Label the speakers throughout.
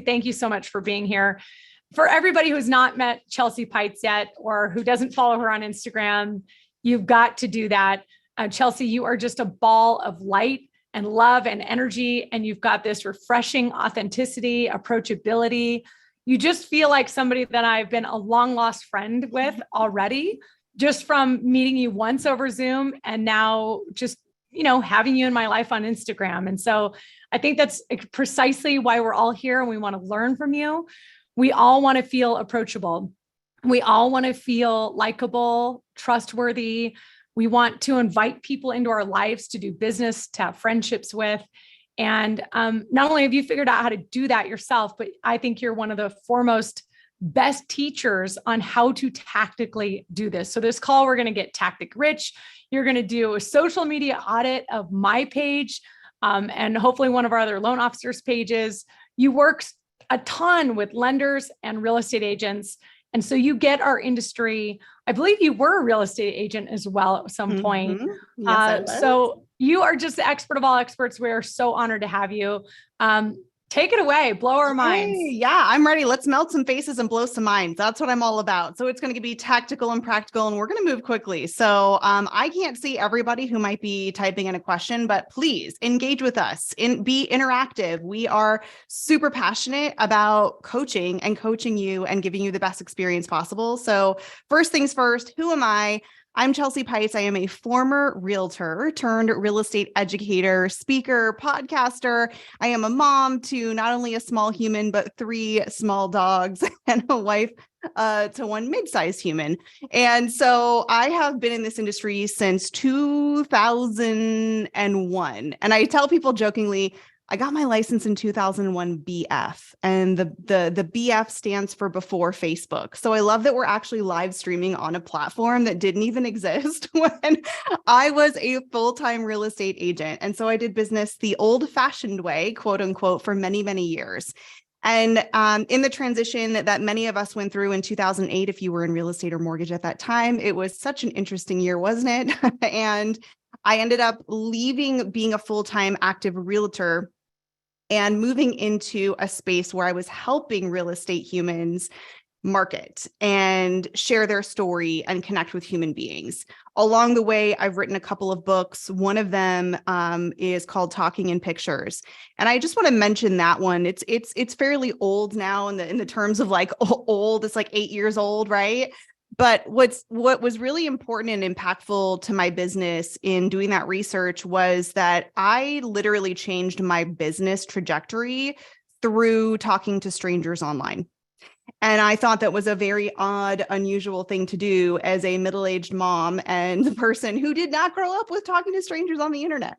Speaker 1: thank you so much for being here. For everybody who's not met Chelsea Peitz yet, or who doesn't follow her on Instagram, you've got to do that. Chelsea, you are just a ball of light and love and energy. And you've got this refreshing authenticity, approachability. You just feel like somebody that I've been a long lost friend with already, just from meeting you once over Zoom and now just, having you in my life on Instagram. And so I think that's precisely why we're all here and we want to learn from you. We all want to feel approachable. We all want to feel likable, trustworthy. We want to invite people into our lives to do business, to have friendships with. And not only have you figured out how to do that yourself, but I think you're one of the foremost best teachers on how to tactically do this. So this call, we're going to get tactic rich. You're going to do a social media audit of my page and hopefully one of our other loan officers' pages. You work a ton with lenders and real estate agents. And so you get our industry. I believe you were a real estate agent as well at some point.
Speaker 2: Yes,
Speaker 1: so you are just the expert of all experts. We are so honored to have you. Take it away. Blow our minds.
Speaker 2: Yeah, I'm ready. Let's melt some faces and blow some minds. That's what I'm all about. So it's going to be tactical and practical, and we're going to move quickly. So I can't see everybody who might be typing in a question, but please engage with us and be interactive. We are super passionate about coaching and coaching you and giving you the best experience possible. So first things first, who am I? I'm Chelsea Peitz. I am a former realtor turned real estate educator, speaker, podcaster. I am a mom to not only a small human, but 3 small dogs and a wife to 1 mid-sized human. And so I have been in this industry since 2001. And I tell people jokingly, I got my license in 2001 BF, and the BF stands for before Facebook. So I love that we're actually live streaming on a platform that didn't even exist when I was a full-time real estate agent. And so I did business the old-fashioned way, quote unquote, for many, many years. And in the transition that many of us went through in 2008, if you were in real estate or mortgage at that time, it was such an interesting year, wasn't it? And I ended up leaving being a full-time active realtor and moving into a space where I was helping real estate humans market and share their story and connect with human beings. Along the way, I've written a couple of books. One of them is called Talking in Pictures. And I just want to mention that one. It's fairly old now in the terms of like old. It's like 8 years old, right? But what was really important and impactful to my business in doing that research was that I literally changed my business trajectory through talking to strangers online. And I thought that was a very odd, unusual thing to do as a middle-aged mom and the person who did not grow up with talking to strangers on the internet.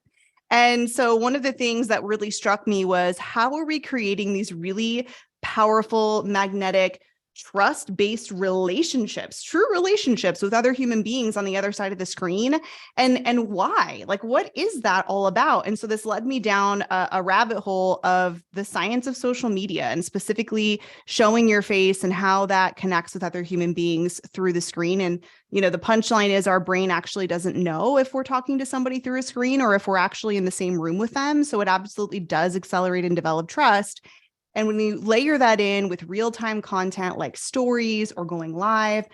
Speaker 2: And so one of the things that really struck me was, how are we creating these really powerful, magnetic, trust-based relationships, true relationships with other human beings on the other side of the screen, and why? Like, what is that all about? And so this led me down a rabbit hole of the science of social media, and specifically showing your face and how that connects with other human beings through the screen. And the punchline is, our brain actually doesn't know if we're talking to somebody through a screen or if we're actually in the same room with them. So it absolutely does accelerate and develop trust. And when you layer that in with real-time content like stories or going live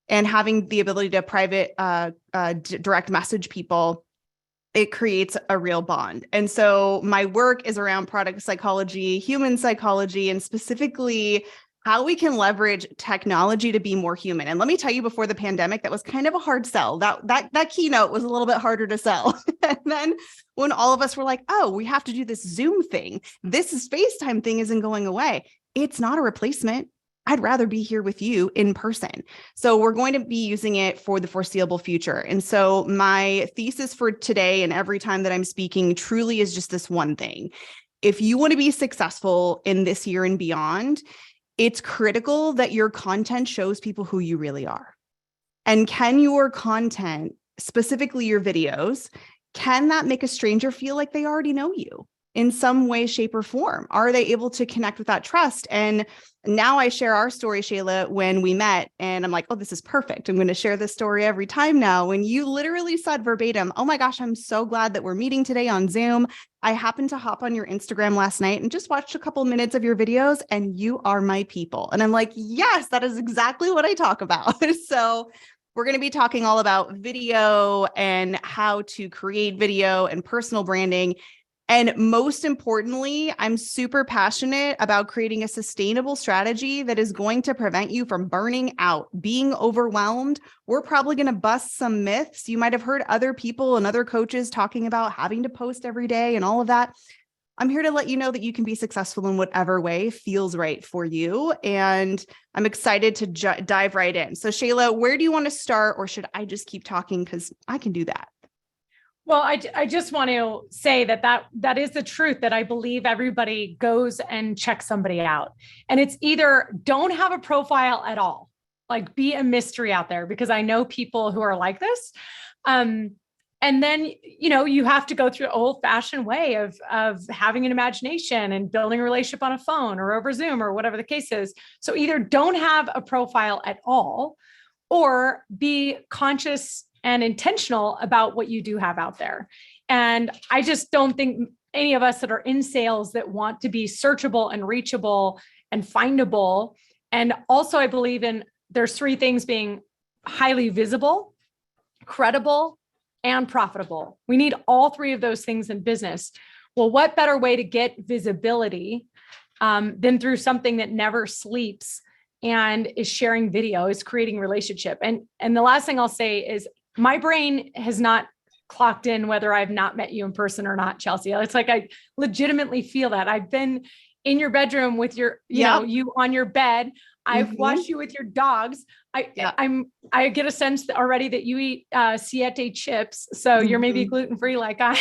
Speaker 2: and having the ability to private direct message people, it creates a real bond. And so my work is around product psychology, human psychology, and specifically how we can leverage technology to be more human. And let me tell you, before the pandemic, that was kind of a hard sell. That keynote was a little bit harder to sell. And then when all of us were like, oh, we have to do this Zoom thing, this FaceTime thing isn't going away. It's not a replacement. I'd rather be here with you in person. So we're going to be using it for the foreseeable future. And so my thesis for today and every time that I'm speaking truly is just this one thing. If you want to be successful in this year and beyond, it's critical that your content shows people who you really are. And can your content, specifically your videos, can that make a stranger feel like they already know you? in some way, shape, or form? Are they able to connect with that trust? And now I share our story, Shayla, when we met, and I'm like, oh, this is perfect. I'm going to share this story every time now. When you literally said verbatim, oh my gosh, I'm so glad that we're meeting today on Zoom. I happened to hop on your Instagram last night and just watched a couple minutes of your videos, and you are my people. And I'm like, yes, that is exactly what I talk about. So we're going to be talking all about video and how to create video and personal branding. And most importantly, I'm super passionate about creating a sustainable strategy that is going to prevent you from burning out, being overwhelmed. We're probably going to bust some myths. You might have heard other people and other coaches talking about having to post every day and all of that. I'm here to let you know that you can be successful in whatever way feels right for you. And I'm excited to dive right in. So Shayla, where do you want to start, or should I just keep talking? Because I can do that.
Speaker 1: Well, I just want to say that is the truth, that I believe everybody goes and checks somebody out. And it's either don't have a profile at all, like be a mystery out there, because I know people who are like this. And then, you have to go through an old fashioned way of having an imagination and building a relationship on a phone or over Zoom or whatever the case is. So either don't have a profile at all, or be conscious and intentional about what you do have out there. And I just don't think any of us that are in sales that want to be searchable and reachable and findable. And also I believe in, there's three things: being highly visible, credible, and profitable. We need all three of those things in business. Well, what better way to get visibility than through something that never sleeps and is sharing video, is creating relationship. And the last thing I'll say is, my brain has not clocked in whether I've not met you in person or not, Chelsea. It's like, I legitimately feel that. I've been in your bedroom with you on your bed. I've watched you with your dogs. I get a sense already that you eat Siete chips. So you're maybe gluten-free like I,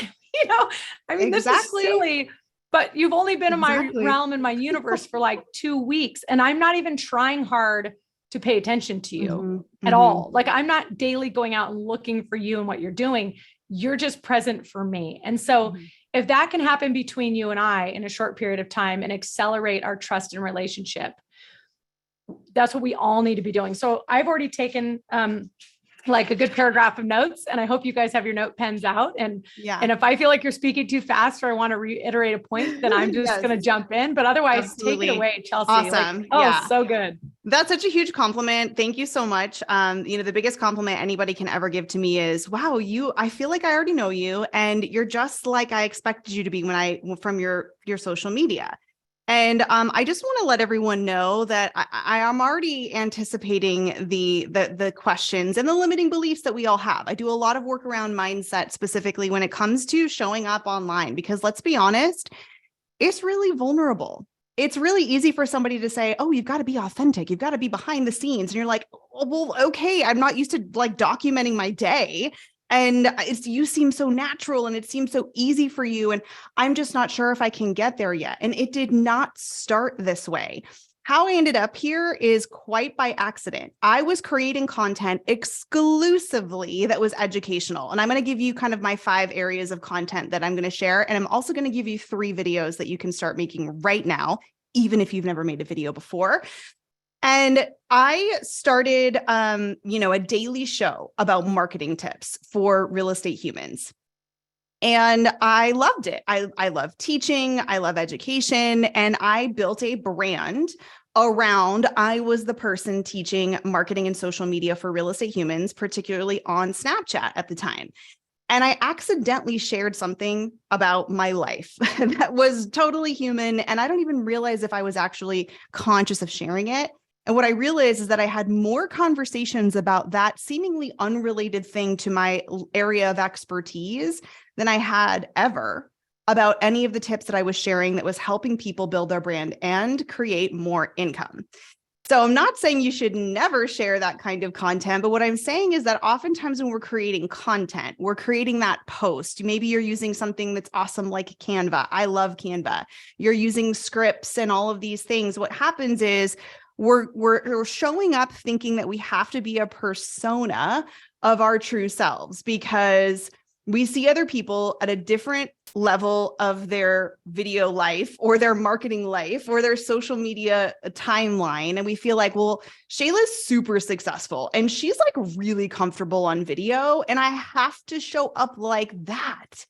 Speaker 1: this is silly, but you've only been in my realm, in my universe for like 2 weeks. And I'm not even trying hard to pay attention to you at all. Like, I'm not daily going out and looking for you and what you're doing. You're just present for me. And so if that can happen between you and I in a short period of time and accelerate our trust and relationship, that's what we all need to be doing. So I've already taken like a good paragraph of notes, and I hope you guys have your note pens out. And if I feel like you're speaking too fast, or I want to reiterate a point, then I'm just going to jump in. But otherwise, take it away, Chelsea.
Speaker 2: Awesome.
Speaker 1: So good.
Speaker 2: That's such a huge compliment. Thank you so much. The biggest compliment anybody can ever give to me is, wow, I feel like I already know you, and you're just like I expected you to be from your social media. And I just want to let everyone know that I am already anticipating the questions and the limiting beliefs that we all have. I do a lot of work around mindset, specifically when it comes to showing up online, because let's be honest, it's really vulnerable. It's really easy for somebody to say, oh, you've got to be authentic. You've got to be behind the scenes. And you're like, oh, well, okay, I'm not used to like documenting my day. And you seem so natural and it seems so easy for you. And I'm just not sure if I can get there yet. And it did not start this way. How I ended up here is quite by accident. I was creating content exclusively that was educational. And I'm going to give you kind of my 5 areas of content that I'm going to share. And I'm also going to give you 3 videos that you can start making right now, even if you've never made a video before. And I started, a daily show about marketing tips for real estate humans. And I loved it. I love teaching. I love education. And I built a brand around, I was the person teaching marketing and social media for real estate humans, particularly on Snapchat at the time. And I accidentally shared something about my life that was totally human. And I don't even realize if I was actually conscious of sharing it. And what I realized is that I had more conversations about that seemingly unrelated thing to my area of expertise than I had ever about any of the tips that I was sharing that was helping people build their brand and create more income. So I'm not saying you should never share that kind of content, but what I'm saying is that oftentimes when we're creating content, we're creating that post. Maybe you're using something that's awesome like Canva. I love Canva. You're using scripts and all of these things. What happens is we're showing up thinking that we have to be a persona of our true selves, because We see other people at a different level of their video life or their marketing life or their social media timeline. And we feel like, well, Shayla's super successful and she's like really comfortable on video, and I have to show up like that.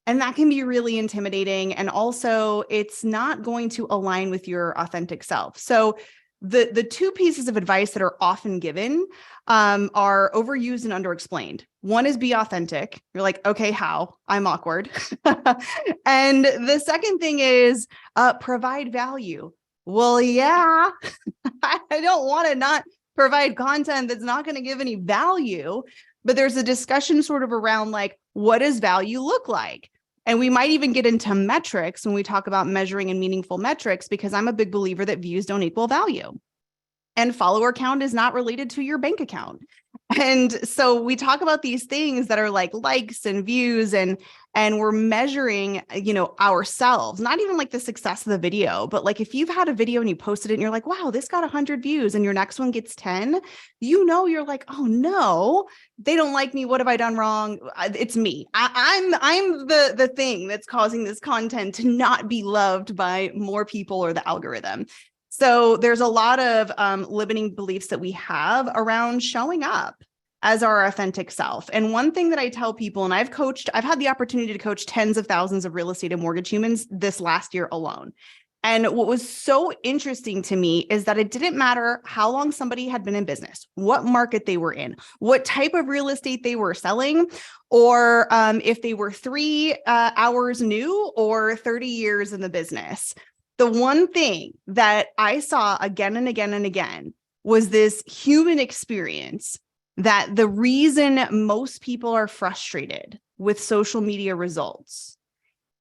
Speaker 2: And that can be really intimidating. And also, it's not going to align with your authentic self. So the two pieces of advice that are often given are overused and underexplained. One is be authentic. You're like, okay, how? I'm awkward. And the second thing is provide value. Well, yeah, I don't want to not provide content that's not going to give any value, but there's a discussion sort of around like, what does value look like? And we might even get into metrics when we talk about measuring and meaningful metrics, because I'm a big believer that views don't equal value. And follower count is not related to your bank account. And so we talk about these things that are like likes and views, and we're measuring, ourselves, not even like the success of the video, but like if you've had a video and you posted it and you're like, wow, this got 100 views and your next one gets 10, you're like, oh no, they don't like me. What have I done wrong? It's me. I'm the thing that's causing this content to not be loved by more people or the algorithm. So there's a lot of limiting beliefs that we have around showing up as our authentic self. And one thing that I tell people, and I've had the opportunity to coach tens of thousands of real estate and mortgage humans this last year alone. And what was so interesting to me is that it didn't matter how long somebody had been in business, what market they were in, what type of real estate they were selling, or if they were 3 hours new or 30 years in the business. The one thing that I saw again and again and again was this human experience, that the reason most people are frustrated with social media results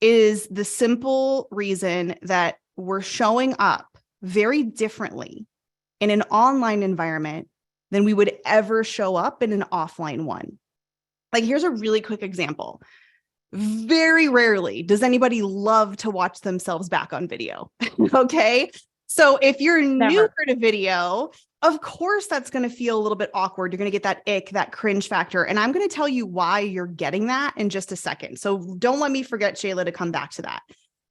Speaker 2: is the simple reason that we're showing up very differently in an online environment than we would ever show up in an offline one. Like, here's a really quick example. Very rarely does anybody love to watch themselves back on video. Okay. So if you're newer to video, of course, that's going to feel a little bit awkward. You're going to get that ick, that cringe factor. And I'm going to tell you why you're getting that in just a second. So don't let me forget, Shayla, to come back to that.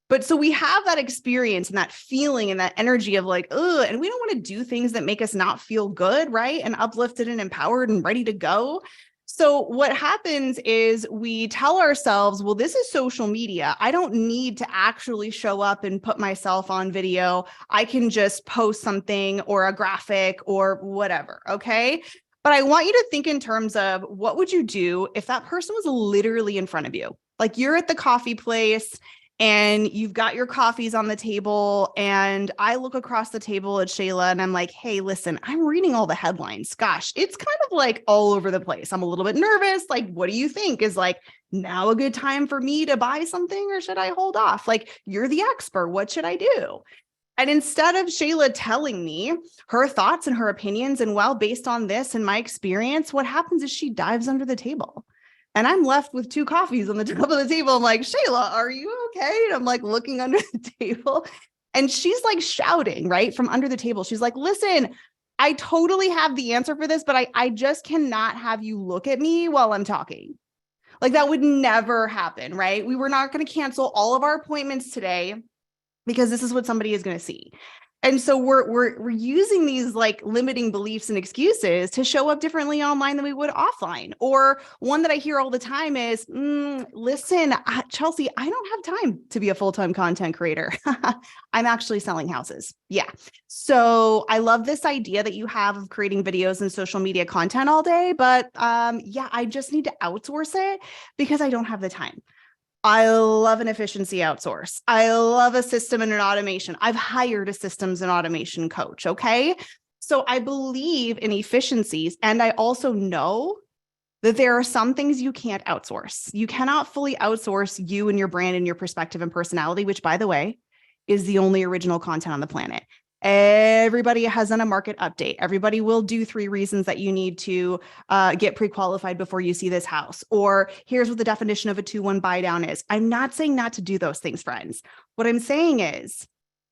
Speaker 2: But so we have that experience and that feeling and that energy of like, ugh, and we don't want to do things that make us not feel good, right? And uplifted and empowered and ready to go. So what happens is we tell ourselves, well, this is social media. I don't need to actually show up and put myself on video. I can just post something or a graphic or whatever. Okay. But I want you to think in terms of, what would you do if that person was literally in front of you? Like, you're at the coffee place and you've got your coffees on the table, and I look across the table at Shayla and I'm like, hey, listen, I'm reading all the headlines. Gosh, it's kind of like all over the place. I'm a little bit nervous. Like, what do you think? Is like now a good time for me to buy something, or should I hold off? Like, you're the expert. What should I do? And instead of Shayla telling me her thoughts and her opinions, and well, based on this and my experience, what happens is she dives under the table. And I'm left with 2 coffees on the top of the table. I'm like, Shayla, are you okay? And I'm like looking under the table, and she's like shouting right from under the table. She's like, listen, I totally have the answer for this, but I just cannot have you look at me while I'm talking. Like, that would never happen, right? We were not going to cancel all of our appointments today because this is what somebody is going to see. And so we're using these like limiting beliefs and excuses to show up differently online than we would offline. Or one that I hear all the time is, listen, Chelsea, I don't have time to be a full-time content creator. I'm actually selling houses. Yeah. So I love this idea that you have of creating videos and social media content all day, but I just need to outsource it because I don't have the time. I love an efficiency outsource. I love a system and an automation. I've hired a systems and automation coach. Okay. So I believe in efficiencies. And I also know that there are some things you can't outsource. You cannot fully outsource you and your brand and your perspective and personality, which, by the way, is the only original content on the planet. Everybody has done a market update. Everybody will do 3 reasons that you need to get pre-qualified before you see this house. Or here's what the definition of a 2-1 buy down is. I'm not saying not to do those things, friends. What I'm saying is,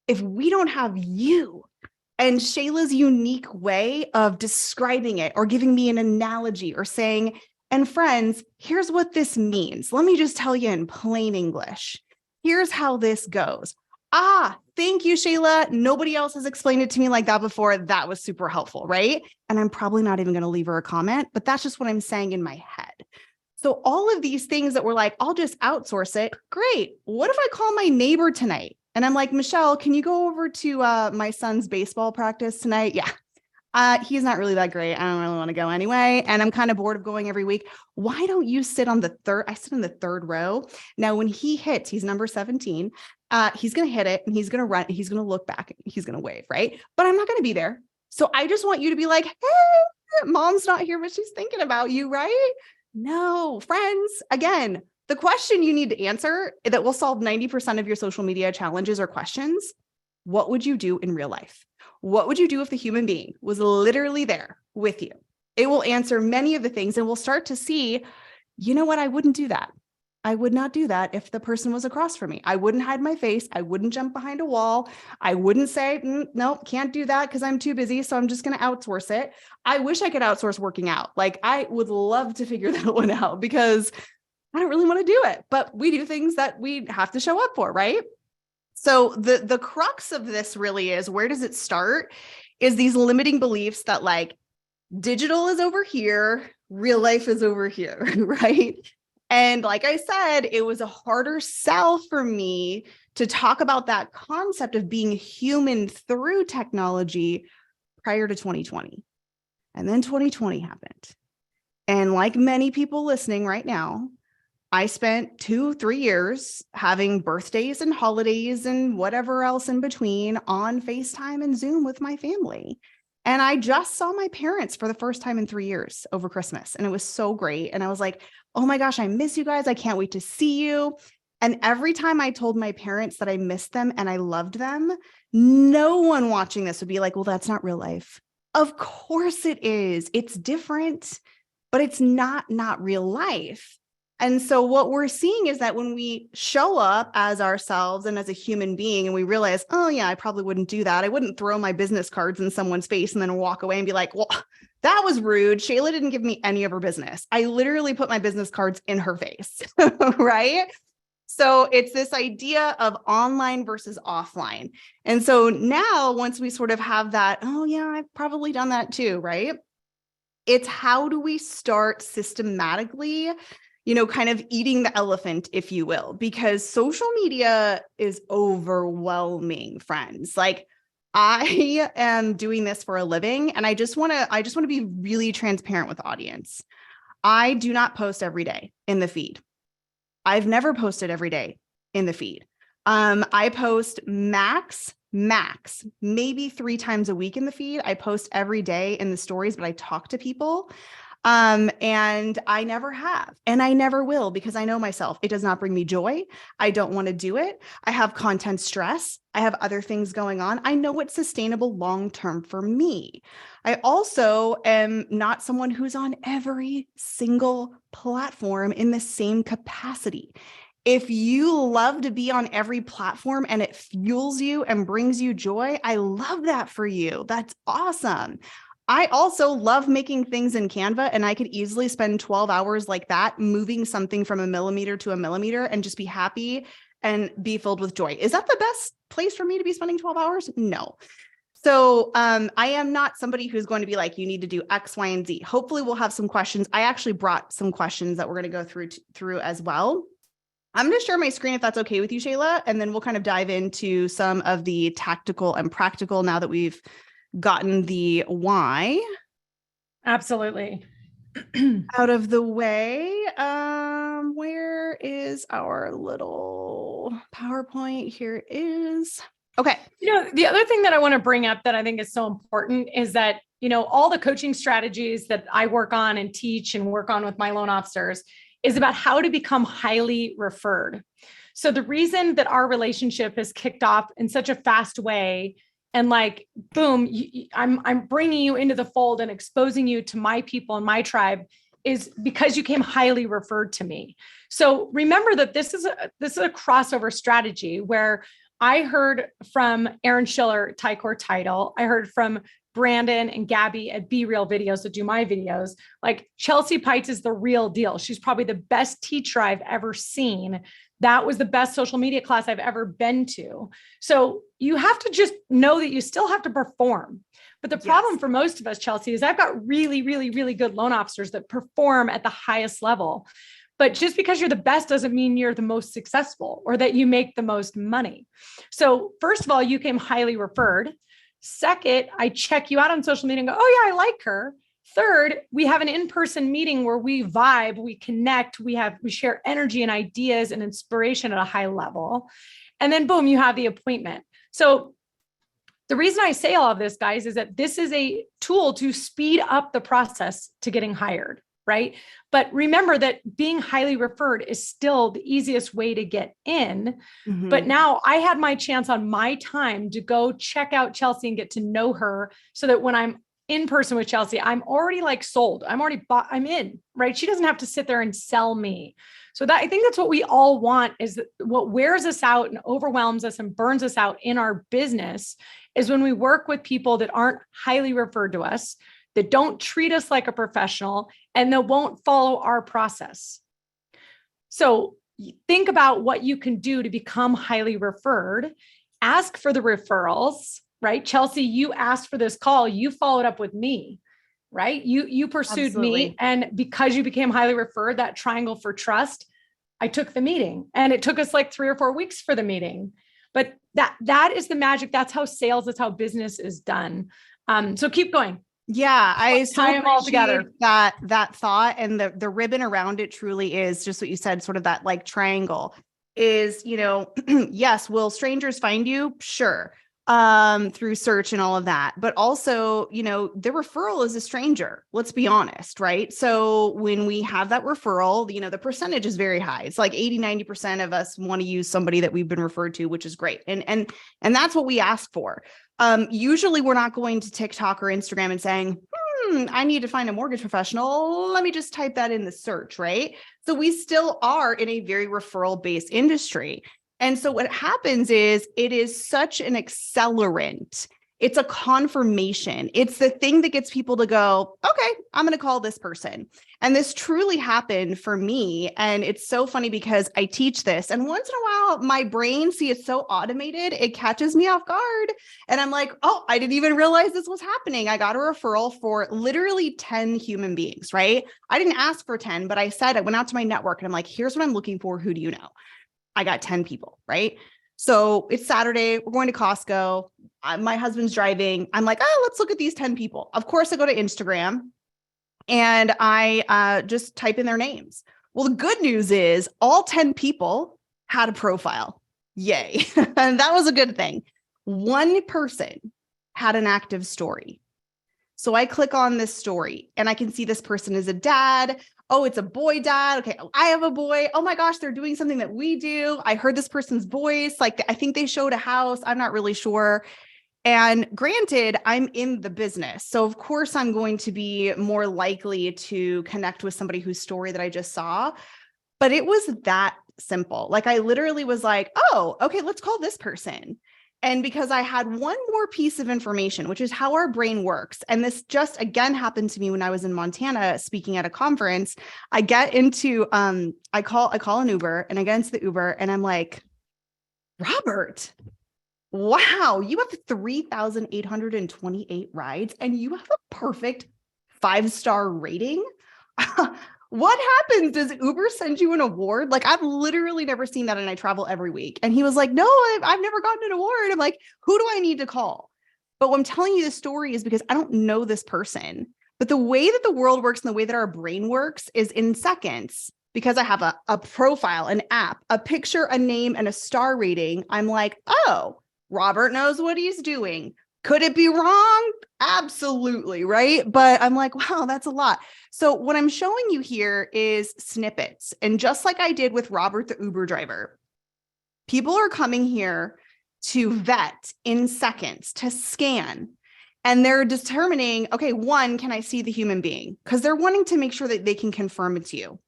Speaker 2: if we don't have you and Shayla's unique way of describing it or giving me an analogy or saying, And friends, here's what this means. Let me just tell you in plain English. Here's how this goes. Thank you, Shayla. Nobody else has explained it to me like that before. That was super helpful, right? And I'm probably not even going to leave her a comment, but that's just what I'm saying in my head. So all of these things that we're like, I'll just outsource it. Great. What if I call my neighbor tonight? And I'm like, Michelle, can you go over to my son's baseball practice tonight? Yeah. He's not really that great. I don't really want to go anyway. And I'm kind of bored of going every week. Why don't you sit on the third? I sit in the third row. Now, when he hits, he's number 17. He's going to hit it and he's going to run. He's going to look back. He's going to wave, right? But I'm not going to be there. So I just want you to be like, hey, mom's not here, but she's thinking about you, right? No, friends. Again, the question you need to answer that will solve 90% of your social media challenges or questions. What would you do in real life? What would you do if the human being was literally there with you? It will answer many of the things and we'll start to see, you know what? I wouldn't do that. I would not do that if the person was across from me. I wouldn't hide my face. I wouldn't jump behind a wall. I wouldn't say, nope, can't do that because I'm too busy. So I'm just going to outsource it. I wish I could outsource working out. Like I would love to figure that one out because I don't really want to do it, but we do things that we have to show up for, right? So the crux of this really is, where does it start? Is these limiting beliefs that like digital is over here, real life is over here, right? And like I said, it was a harder sell for me to talk about that concept of being human through technology prior to 2020. And then 2020 happened. And like many people listening right now, I spent 2-3 years having birthdays and holidays and whatever else in between on FaceTime and Zoom with my family. And I just saw my parents for the first time in 3 years over Christmas. And it was so great. And I was like, oh my gosh, I miss you guys. I can't wait to see you. And every time I told my parents that I missed them and I loved them, no one watching this would be like, well, that's not real life. Of course it is. It's different, but it's not real life. And so what we're seeing is that when we show up as ourselves and as a human being and we realize, oh yeah, I probably wouldn't do that. I wouldn't throw my business cards in someone's face and then walk away and be like, well, that was rude. Shayla didn't give me any of her business. I literally put my business cards in her face, right? So it's this idea of online versus offline. And so now once we sort of have that, oh yeah, I've probably done that too, right? It's how do we start systematically, kind of eating the elephant, if you will, because social media is overwhelming, friends. Like I am doing this for a living and I just want to be really transparent with the audience. I do not post every day in the feed. I've never posted every day in the feed. I post max, maybe 3 times a week in the feed. I post every day in the stories, but I talk to people. And I never have, and I never will, because I know myself, it does not bring me joy. I don't want to do it. I have content stress. I have other things going on. I know it's sustainable long-term for me. I also am not someone who's on every single platform in the same capacity. If you love to be on every platform and it fuels you and brings you joy, I love that for you. That's awesome. I also love making things in Canva, and I could easily spend 12 hours like that, moving something from a millimeter to a millimeter and just be happy and be filled with joy. Is that the best place for me to be spending 12 hours? No. So I am not somebody who's going to be like, you need to do X, Y, and Z. Hopefully we'll have some questions. I actually brought some questions that we're going to go through as well. I'm going to share my screen if that's okay with you, Shayla, and then we'll kind of dive into some of the tactical and practical now that we've gotten the why
Speaker 1: Absolutely.
Speaker 2: out of the way. Where is our little PowerPoint? Here it is. Okay.
Speaker 1: The other thing that I want to bring up that I think is so important is that, all the coaching strategies that I work on and teach and work on with my loan officers is about how to become highly referred. So the reason that our relationship has kicked off in such a fast way, and like, boom, I'm bringing you into the fold and exposing you to my people and my tribe, is because you came highly referred to me. So remember that this is a crossover strategy where I heard from Aaron Schiller, Tycor Title. I heard from Brandon and Gabby at Be Real Videos that do my videos. Like Chelsea Peitz is the real deal. She's probably the best teacher I've ever seen. That was the best social media class I've ever been to. So you have to just know that you still have to perform. But the problem for most of us, Chelsea, is I've got really, really, really good loan officers that perform at the highest level. But just because you're the best doesn't mean you're the most successful or that you make the most money. So first of all, you came highly referred. Second, I check you out on social media and go, oh yeah, I like her. Third, we have an in-person meeting where we vibe, we connect, we share energy and ideas and inspiration at a high level. And then boom, you have the appointment. So the reason I say all of this, guys, is that this is a tool to speed up the process to getting hired, right? But remember that being highly referred is still the easiest way to get in. Mm-hmm. But now I had my chance on my time to go check out Chelsea and get to know her so that when I'm in person with Chelsea, I'm already like sold. I'm already bought, I'm in, right? She doesn't have to sit there and sell me. So that I think that's what we all want, is that what wears us out and overwhelms us and burns us out in our business is when we work with people that aren't highly referred to us, that don't treat us like a professional, and that won't follow our process. So think about what you can do to become highly referred. Ask for the referrals, right? Chelsea, you asked for this call. You followed up with me, right? You pursued
Speaker 2: Absolutely.
Speaker 1: me. And because you became highly referred, that triangle for trust, I took the meeting, and it took us like 3 or 4 weeks for the meeting. But that is the magic. That's how sales, that's how business is done. So keep going.
Speaker 2: Yeah, I so
Speaker 1: tie them all together.
Speaker 2: That thought, and the ribbon around it truly is just what you said, sort of that like triangle is, yes, will strangers find you? Sure. Through search and all of that. But also, the referral is a stranger. Let's be honest, right? So when we have that referral, the percentage is very high. It's like 80-90% of us want to use somebody that we've been referred to, which is great. And that's what we ask for. Usually we're not going to TikTok or Instagram and saying, I need to find a mortgage professional. Let me just type that in the search, right? So we still are in a very referral-based industry. And so what happens is it is such an accelerant. It's a confirmation. It's the thing that gets people to go, okay, I'm going to call this person. And this truly happened for me. And it's so funny because I teach this, and once in a while, my brain, see, it's so automated, it catches me off guard. And I'm like, oh, I didn't even realize this was happening. I got a referral for literally 10 human beings, right? I didn't ask for 10, but I went out to my network and I'm like, here's what I'm looking for. Who do you know? I got 10 people, right? So it's Saturday. We're going to Costco. My husband's driving. I'm like, let's look at these 10 people. Of course, I go to Instagram and I just type in their names. Well, the good news is all 10 people had a profile. Yay. And that was a good thing. One person had an active story. So I click on this story and I can see this person is a dad. Oh, it's a boy dad. Okay, I have a boy. Oh my gosh, they're doing something that we do. I heard this person's voice. Like, I think they showed a house. I'm not really sure. And granted, I'm in the business. So of course, I'm going to be more likely to connect with somebody whose story that I just saw. But it was that simple. Like, I literally was like, oh, okay, let's call this person. And because I had one more piece of information, which is how our brain works. And this just again happened to me when I was in Montana speaking at a conference. I get into, I call an Uber, and I get into the Uber and I'm like, Robert, wow, you have 3,828 rides and you have a perfect 5-star rating. What happens? Does Uber send you an award? Like, I've literally never seen that, and I travel every week. And he was like, no, I've never gotten an award. I'm like, who do I need to call? But what I'm telling you this story is because I don't know this person. But the way that the world works and the way that our brain works is in seconds. Because I have a profile, an app, a picture, a name, and a star rating. I'm like, oh, Robert knows what he's doing. Could it be wrong? Absolutely, right? But I'm like, wow, that's a lot. So what I'm showing you here is snippets. And just like I did with Robert, the Uber driver, people are coming here to vet in seconds, to scan. And they're determining, okay, one, can I see the human being? Because they're wanting to make sure that they can confirm it's you.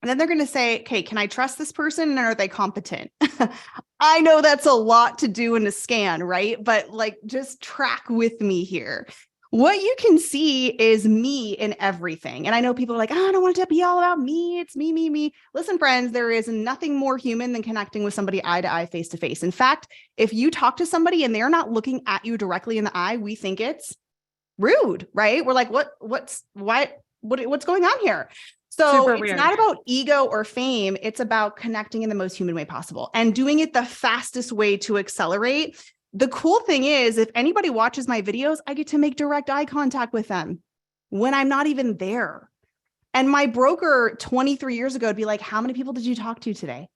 Speaker 2: And then they're going to say, okay, can I trust this person? And are they competent? I know that's a lot to do in a scan, right? But like, just track with me here. What you can see is me in everything. And I know people are like, oh, I don't want it to be all about me. It's me, me, me. Listen, friends, there is nothing more human than connecting with somebody eye to eye, face to face. In fact, if you talk to somebody and they're not looking at you directly in the eye, we think it's rude, right? We're like, what's going on here? So
Speaker 1: Super
Speaker 2: it's
Speaker 1: weird.
Speaker 2: not about ego or fame. It's about connecting in the most human way possible and doing it the fastest way to accelerate. The cool thing is, if anybody watches my videos, I get to make direct eye contact with them when I'm not even there. And my broker 23 years ago would be like, how many people did you talk to today?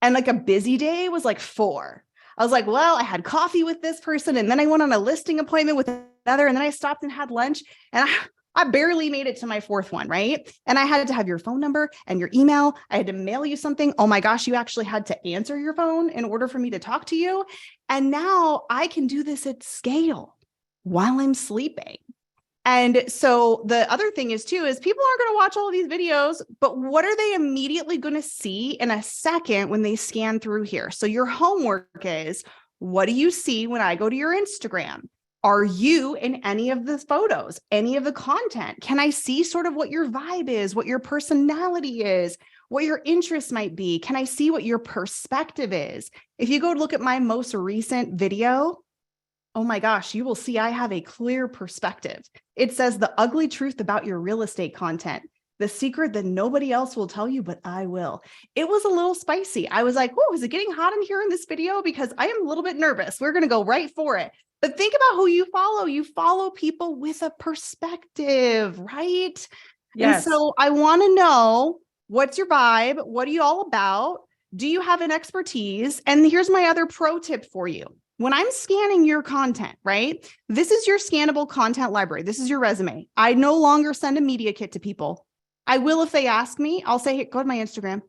Speaker 2: And like a busy day was like 4. I was like, well, I had coffee with this person, and then I went on a listing appointment with another, and then I stopped and had lunch, and I barely made it to my 4th one, right? And I had to have your phone number and your email. I had to mail you something. Oh my gosh, you actually had to answer your phone in order for me to talk to you. And now I can do this at scale while I'm sleeping. And so the other thing is too, is people aren't going to watch all of these videos, but what are they immediately going to see in a second when they scan through here? So your homework is, what do you see when I go to your Instagram? Are you in any of the photos, any of the content? Can I see sort of what your vibe is, what your personality is, what your interests might be? Can I see what your perspective is? If you go look at my most recent video, oh my gosh, you will see I have a clear perspective. It says the ugly truth about your real estate content, the secret that nobody else will tell you, but I will. It was a little spicy. I was like, oh, is it getting hot in here in this video? Because I am a little bit nervous. We're going to go right for it. But think about who you follow. You follow people with a perspective, right?
Speaker 1: Yes.
Speaker 2: And so I want to know, what's your vibe? What are you all about? Do you have an expertise? And here's my other pro tip for you. When I'm scanning your content, right? This is your scannable content library. This is your resume. I no longer send a media kit to people. I will if they ask me. I'll say, hey, go to my Instagram.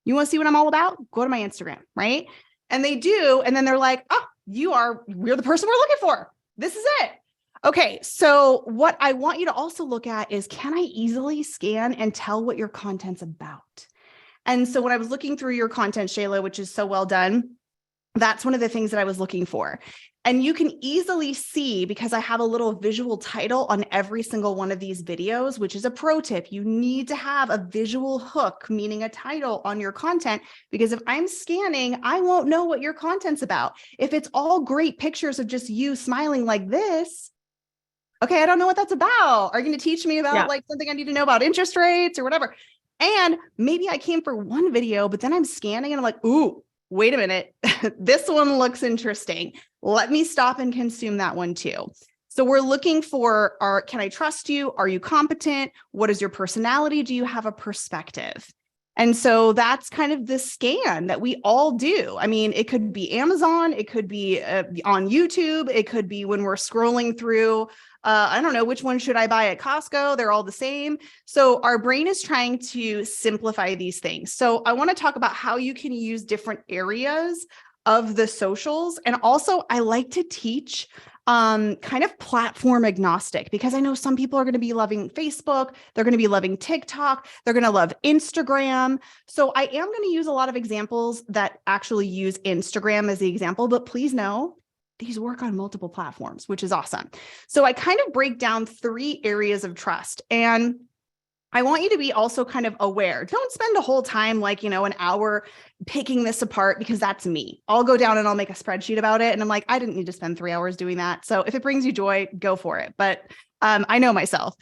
Speaker 2: You want to see what I'm all about? Go to my Instagram, right? And they do. And then they're like, oh, we're the person we're looking for. This is it. Okay. So what I want you to also look at is, can I easily scan and tell what your content's about? And so when I was looking through your content, Shayla, which is so well done, that's one of the things that I was looking for. And you can easily see, because I have a little visual title on every single one of these videos, which is a pro tip. You need to have a visual hook, meaning a title on your content, because if I'm scanning, I won't know what your content's about. If it's all great pictures of just you smiling like this, okay, I don't know what that's about. Are you going to teach me about like something I need to know about interest rates or whatever? And maybe I came for one video, but then I'm scanning and I'm like, ooh, wait a minute, this one looks interesting. Let me stop and consume that one too. So we're looking for, can I trust you? Are you competent? What is your personality? Do you have a perspective? And so that's kind of the scan that we all do. I mean, it could be Amazon, it could be on YouTube, it could be when we're scrolling through, I don't know, which one should I buy at Costco? They're all the same. So our brain is trying to simplify these things. So I want to talk about how you can use different areas of the socials. And also I like to teach kind of platform agnostic, because I know some people are going to be loving Facebook. They're going to be loving TikTok. They're going to love Instagram. So I am going to use a lot of examples that actually use Instagram as the example, but please know these work on multiple platforms, which is awesome. So I kind of break down 3 areas of trust, and I want you to be also kind of aware. Don't spend a whole time, like, an hour picking this apart, because that's me. I'll go down and I'll make a spreadsheet about it. And I'm like, I didn't need to spend 3 hours doing that. So if it brings you joy, go for it. But I know myself.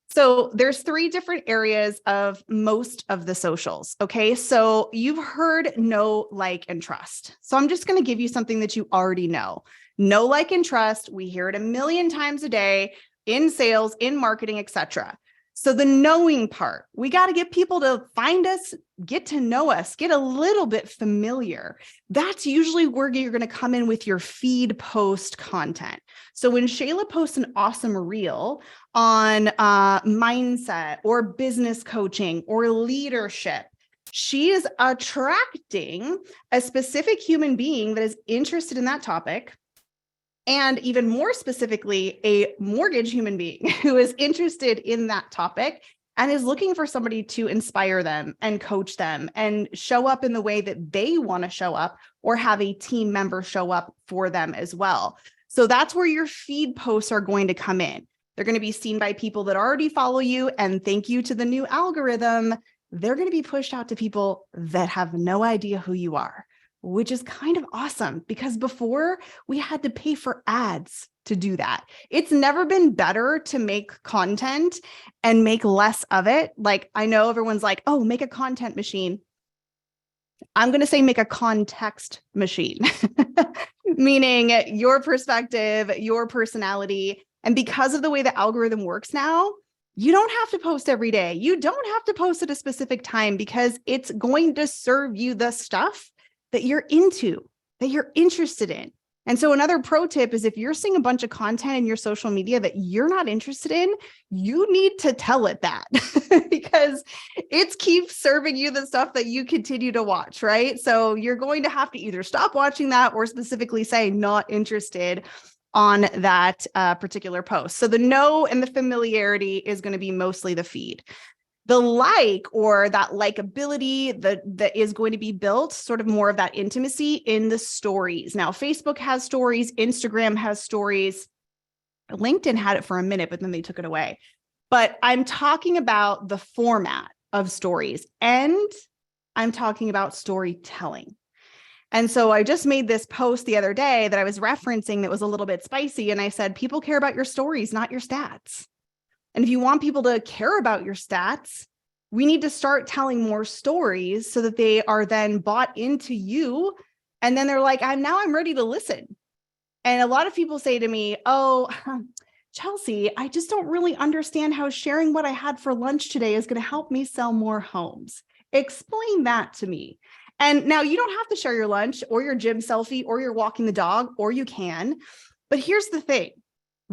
Speaker 2: So there's 3 different areas of most of the socials. Okay. So you've heard know, like, and trust. So I'm just going to give you something that you already know. Know, like, and trust. We hear it a million times a day in sales, in marketing, etc. So the knowing part, we got to get people to find us, get to know us, get a little bit familiar. That's usually where you're going to come in with your feed post content. So when Shayla posts an awesome reel on mindset or business coaching or leadership, she is attracting a specific human being that is interested in that topic. And even more specifically, a mortgage human being who is interested in that topic and is looking for somebody to inspire them and coach them and show up in the way that they want to show up, or have a team member show up for them as well. So that's where your feed posts are going to come in. They're going to be seen by people that already follow you. And thank you to the new algorithm, they're going to be pushed out to people that have no idea who you are, which is kind of awesome because before we had to pay for ads to do that. It's never been better to make content and make less of it. Like, I know everyone's like, oh, make a content machine. I'm going to say make a context machine, meaning your perspective, your personality. And because of the way the algorithm works now, you don't have to post every day. You don't have to post at a specific time because it's going to serve you the stuff that you're into, that you're interested in. And so another pro tip is if you're seeing a bunch of content in your social media that you're not interested in, you need to tell it that because it keeps serving you the stuff that you continue to watch, right? So you're going to have to either stop watching that or specifically say not interested on that particular post. So the know and the familiarity is going to be mostly the feed. The like or that likability that is going to be built, sort of more of that intimacy in the stories. Now, Facebook has stories, Instagram has stories, LinkedIn had it for a minute, but then they took it away. But I'm talking about the format of stories and I'm talking about storytelling. And so I just made this post the other day that I was referencing that was a little bit spicy. And I said, people care about your stories, not your stats. And if you want people to care about your stats, we need to start telling more stories so that they are then bought into you. And then they're like, I'm ready to listen. And a lot of people say to me, oh, Chelsea, I just don't really understand how sharing what I had for lunch today is going to help me sell more homes. Explain that to me. And now you don't have to share your lunch or your gym selfie or you're walking the dog, or you can. But here's the thing.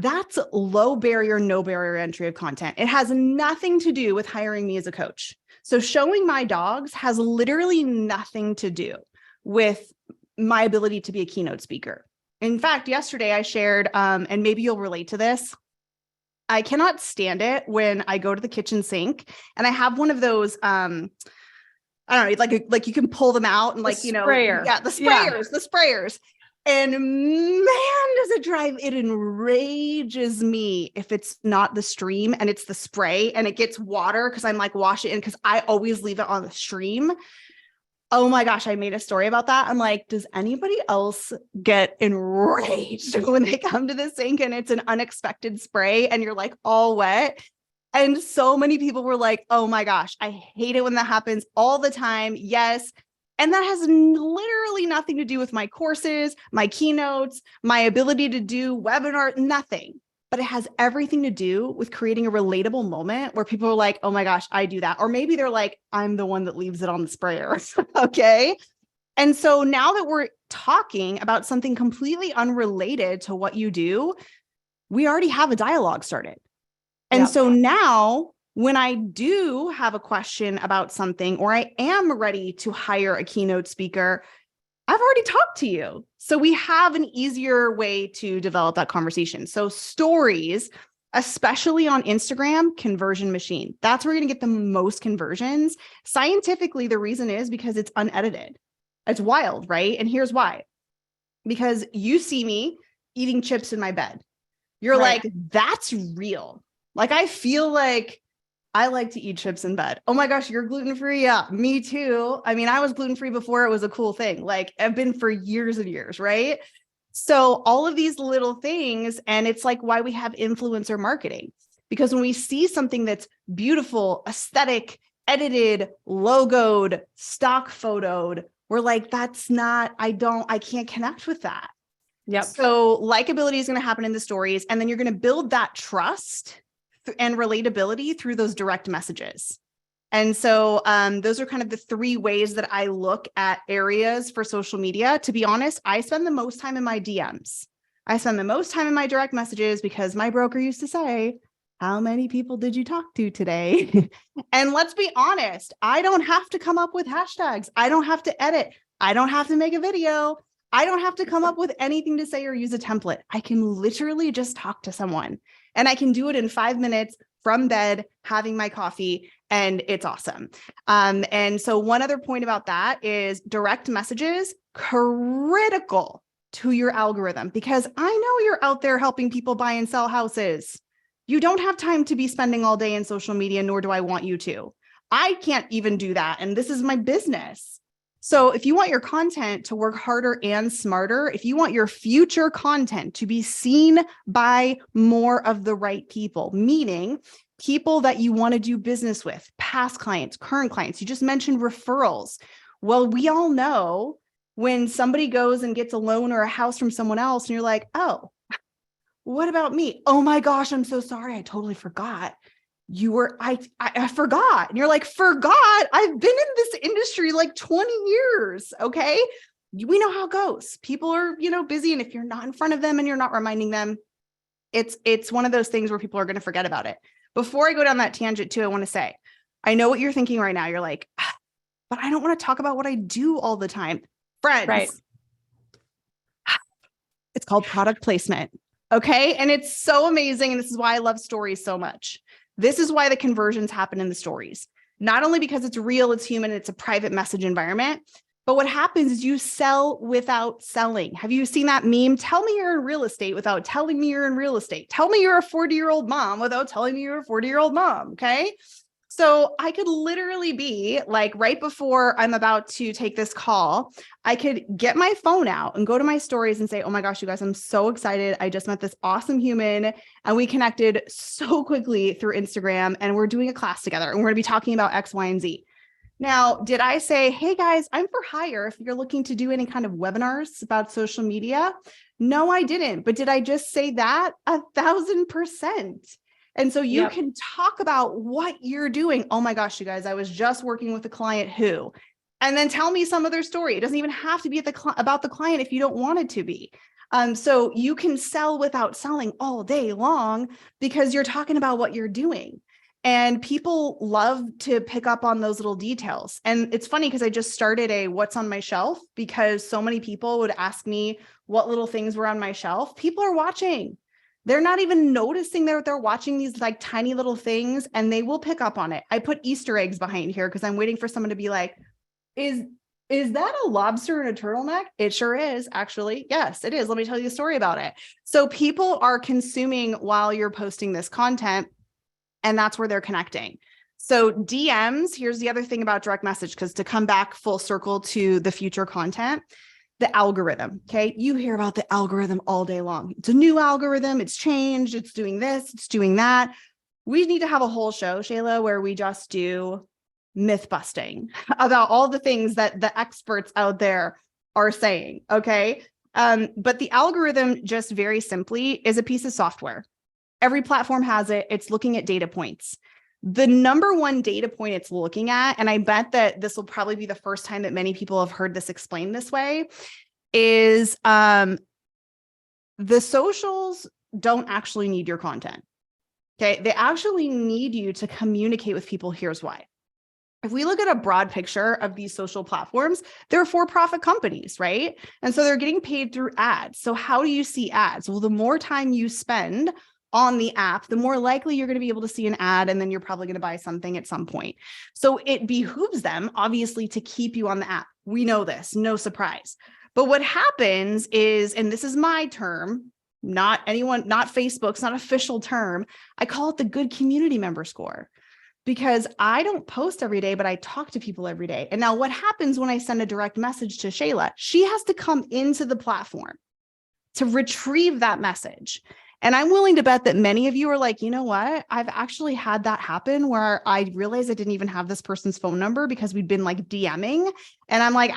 Speaker 2: That's low barrier, no barrier entry of content. It has nothing to do with hiring me as a coach. So showing my dogs has literally nothing to do with my ability to be a keynote speaker. In fact, yesterday I shared, and maybe you'll relate to this. I cannot stand it when I go to the kitchen sink and I have one of those, I don't know, like you can pull them out and like,
Speaker 1: sprayer.
Speaker 2: The sprayers. And man, does it drive, it enrages me if it's not the stream and it's the spray and it gets water because I'm like, wash it in because I always leave it on the stream. Oh my gosh, I made a story about that. I'm like, does anybody else get enraged when they come to the sink and it's an unexpected spray and you're like all wet? And so many people were like, oh my gosh, I hate it when that happens all the time. Yes. And that has literally nothing to do with my courses, my keynotes, my ability to do webinar, nothing. But it has everything to do with creating a relatable moment where people are like, oh my gosh, I do that. Or maybe they're like, I'm the one that leaves it on the sprayer. Okay. And so now that we're talking about something completely unrelated to what you do, we already have a dialogue started. And so now when I do have a question about something, or I am ready to hire a keynote speaker, I've already talked to you. So we have an easier way to develop that conversation. So stories, especially on Instagram, conversion machine. That's where you're going to get the most conversions. Scientifically, the reason is because it's unedited. It's wild, right? And here's why. Because you see me eating chips in my bed. You're
Speaker 1: Right.
Speaker 2: like, that's real. Like, I feel like I like to eat chips in bed. Oh my gosh, you're gluten-free? Yeah, me too. I mean, I was gluten-free before it was a cool thing. Like, I've been for years and years, right? So all of these little things, and it's like why we have influencer marketing. Because when we see something that's beautiful, aesthetic, edited, logoed, stock photoed, we're like, that's not, I can't connect with that.
Speaker 1: Yep.
Speaker 2: So likability is going to happen in the stories, and then you're going to build that trust and relatability through those direct messages. And so those are kind of the three ways that I look at areas for social media. To be honest, I spend the most time in my DMs. I spend the most time in my direct messages because my broker used to say, how many people did you talk to today? And let's be honest, I don't have to come up with hashtags. I don't have to edit. I don't have to make a video. I don't have to come up with anything to say or use a template. I can literally just talk to someone, and I can do it in 5 minutes from bed, having my coffee, and it's awesome. And so one other point about that is direct messages, critical to your algorithm, because I know you're out there helping people buy and sell houses. You don't have time to be spending all day in social media, nor do I want you to. I can't even do that. And this is my business. So if you want your content to work harder and smarter, if you want your future content to be seen by more of the right people, meaning people that you want to do business with, past clients, current clients, you just mentioned referrals. Well, we all know when somebody goes and gets a loan or a house from someone else and you're like, oh, what about me? Oh my gosh, I'm so sorry. I totally forgot. I forgot. And you're like, forgot? I've been in this industry like 20 years. Okay. We know how it goes. People are, busy. And if you're not in front of them and you're not reminding them, it's one of those things where people are going to forget about it. Before I go down that tangent too, I want to say, I know what you're thinking right now. You're like, but I don't want to talk about what I do all the time. Friends, right. It's called product placement. Okay. And it's so amazing. And this is why I love stories so much. This is why the conversions happen in the stories, not only because it's real, it's human, it's a private message environment, but what happens is you sell without selling. Have you seen that meme? Tell me you're in real estate without telling me you're in real estate. Tell me you're a 40-year-old mom without telling me you're a 40-year-old mom. Okay. So I could literally be like, right before I'm about to take this call, I could get my phone out and go to my stories and say, oh my gosh, you guys, I'm so excited. I just met this awesome human and we connected so quickly through Instagram and we're doing a class together and we're going to be talking about X, Y, and Z. Now, did I say, hey guys, I'm for hire if you're looking to do any kind of webinars about social media? No, I didn't. But did I just say that? 1,000%. And so you can talk about what you're doing. Oh my gosh, you guys, I was just working with a client who, and then tell me some of their story. It doesn't even have to be about the client if you don't want it to be. So you can sell without selling all day long because you're talking about what you're doing. And people love to pick up on those little details. And it's funny because I just started a what's on my shelf because so many people would ask me what little things were on my shelf. People are watching. They're not even noticing they're watching these like tiny little things and they will pick up on it. I put Easter eggs behind here because I'm waiting for someone to be like, is that a lobster in a turtleneck? It sure is, actually. Yes, it is. Let me tell you a story about it. So people are consuming while you're posting this content and that's where they're connecting. So DMs, here's the other thing about direct message, because to come back full circle to the future content, the algorithm. Okay. You hear about the algorithm all day long. It's a new algorithm. It's changed. It's doing this. It's doing that. We need to have a whole show, Shayla, where we just do myth busting about all the things that the experts out there are saying. Okay. But the algorithm just very simply is a piece of software. Every platform has it. It's looking at data points. The number one data point it's looking at, and I bet that this will probably be the first time that many people have heard this explained this way, is the socials don't actually need your content. Okay. They actually need you to communicate with people. Here's why. If we look at a broad picture of these social platforms, they're for-profit companies, right? And so they're getting paid through ads. So how do you see ads? Well, the more time you spend on the app, the more likely you're going to be able to see an ad, and then you're probably going to buy something at some point. So it behooves them, obviously, to keep you on the app. We know this, no surprise. But what happens is, and this is my term, not Facebook's, not official term, I call it the good community member score. Because I don't post every day, but I talk to people every day. And now what happens when I send a direct message to Shayla? She has to come into the platform to retrieve that message. And I'm willing to bet that many of you are like, you know what? I've actually had that happen where I realized I didn't even have this person's phone number because we'd been like DMing. And I'm like,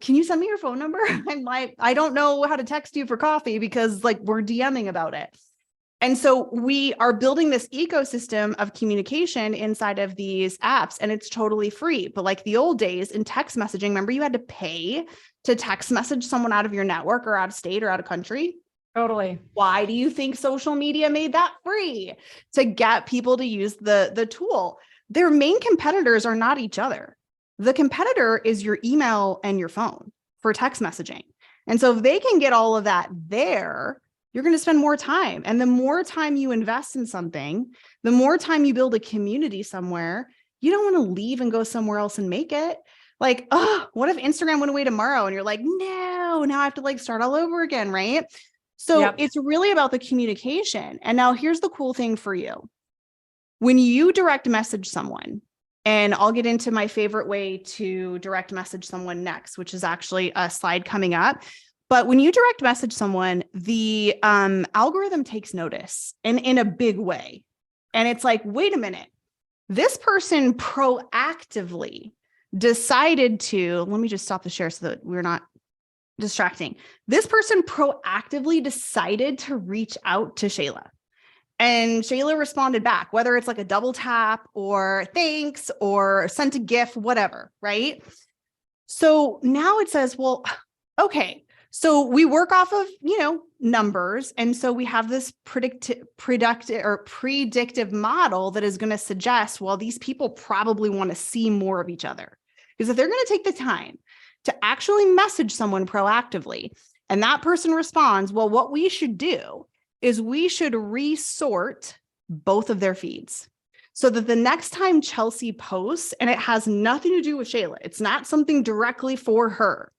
Speaker 2: can you send me your phone number? I'm like, I don't know how to text you for coffee because like we're DMing about it. And so we are building this ecosystem of communication inside of these apps, and it's totally free. But like the old days in text messaging, remember you had to pay to text message someone out of your network or out of state or out of country?
Speaker 1: Totally.
Speaker 2: Why do you think social media made that free? To get people to use the tool. Their main competitors are not each other. The competitor is your email and your phone for text messaging. And so if they can get all of that there, you're going to spend more time. And the more time you invest in something, the more time you build a community somewhere, you don't want to leave and go somewhere else and make it. Like, oh, what if Instagram went away tomorrow? And you're like, no, now I have to like start all over again, right? So
Speaker 1: Yep.
Speaker 2: it's really about the communication. And now here's the cool thing for you. When you direct message someone, and I'll get into my favorite way to direct message someone next, which is actually a slide coming up. But when you direct message someone, the algorithm takes notice in a big way. And it's like, wait a minute, this person proactively decided to, let me just stop the share so that we're not distracting. This person proactively decided to reach out to Shayla. And Shayla responded back, whether it's like a double tap or thanks or sent a GIF, whatever, right? So now it says, well, okay, so we work off of, numbers. And so we have this predictive model that is going to suggest, well, these people probably want to see more of each other. Because if they're going to take the time to actually message someone proactively, and that person responds, well, what we should do is we should resort both of their feeds so that the next time Chelsea posts, and it has nothing to do with Shayla, it's not something directly for her,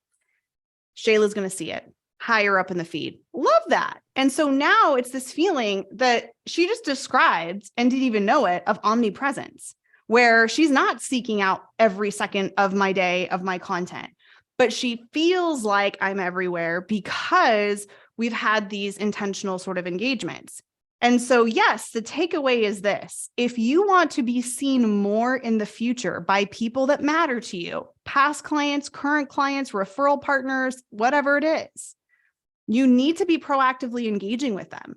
Speaker 2: Shayla's going to see it higher up in the feed. Love that. And so now it's this feeling that she just described and didn't even know it of omnipresence, where she's not seeking out every second of my day of my content, but she feels like I'm everywhere because we've had these intentional sort of engagements. And so, yes, the takeaway is this. If you want to be seen more in the future by people that matter to you, past clients, current clients, referral partners, whatever it is, you need to be proactively engaging with them.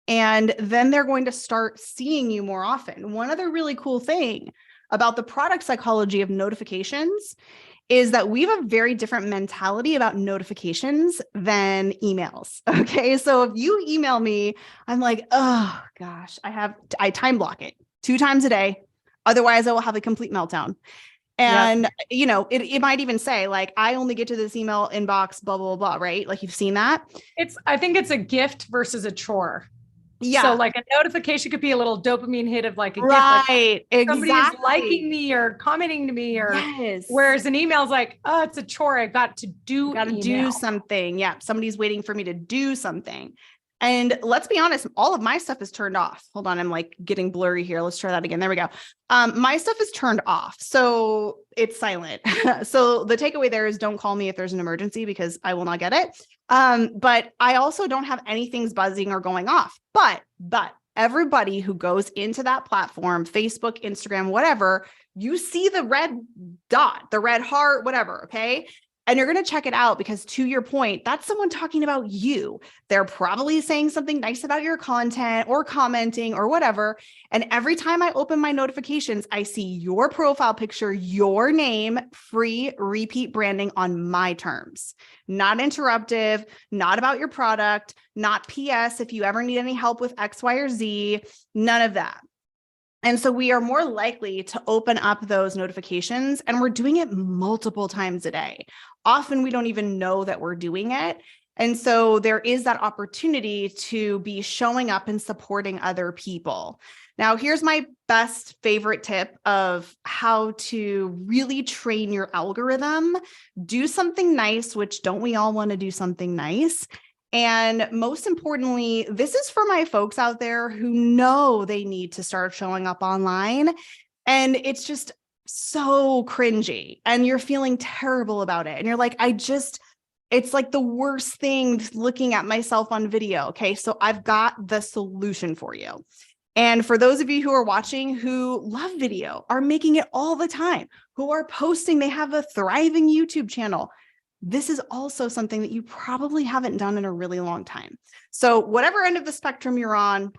Speaker 2: And then they're going to start seeing you more often. One other really cool thing about the product psychology of notifications is that we have a very different mentality about notifications than emails. Okay. So if you email me, I'm like, oh gosh, I time block it 2 times a day. Otherwise I will have a complete meltdown. And, it might even say like, I only get to this email inbox, blah, blah, blah, right? Like you've seen that.
Speaker 1: I think it's a gift versus a chore.
Speaker 2: Yeah.
Speaker 1: So like a notification could be a little dopamine hit of like a gift,
Speaker 2: right.
Speaker 1: like somebody is
Speaker 2: Exactly.
Speaker 1: liking me or commenting to me, or
Speaker 2: yes.
Speaker 1: Whereas an email is like, oh, it's a chore. I got to do
Speaker 2: something. Yeah. Somebody's waiting for me to do something. And let's be honest, all of my stuff is turned off. Hold on. I'm like getting blurry here. Let's try that again. There we go. My stuff is turned off. So it's silent. So the takeaway there is don't call me if there's an emergency because I will not get it. But I also don't have anything's buzzing or going off, but everybody who goes into that platform, Facebook, Instagram, whatever, you see the red dot, the red heart, whatever. Okay. And you're going to check it out because to your point, that's someone talking about you. They're probably saying something nice about your content or commenting or whatever. And every time I open my notifications, I see your profile picture, your name, free repeat branding on my terms, not interruptive, not about your product, not PS. If you ever need any help with X, Y, or Z, none of that. And so we are more likely to open up those notifications, and we're doing it multiple times a day. Often we don't even know that we're doing it. And so there is that opportunity to be showing up and supporting other people. Now, here's my best favorite tip of how to really train your algorithm. Do something nice, which don't we all want to do something nice? And most importantly, this is for my folks out there who know they need to start showing up online. And it's just so cringy and you're feeling terrible about it. And you're like, it's like the worst thing looking at myself on video. Okay. So I've got the solution for you. And for those of you who are watching, who love video, are making it all the time, who are posting, they have a thriving YouTube channel. This is also something that you probably haven't done in a really long time. So whatever end of the spectrum you're on,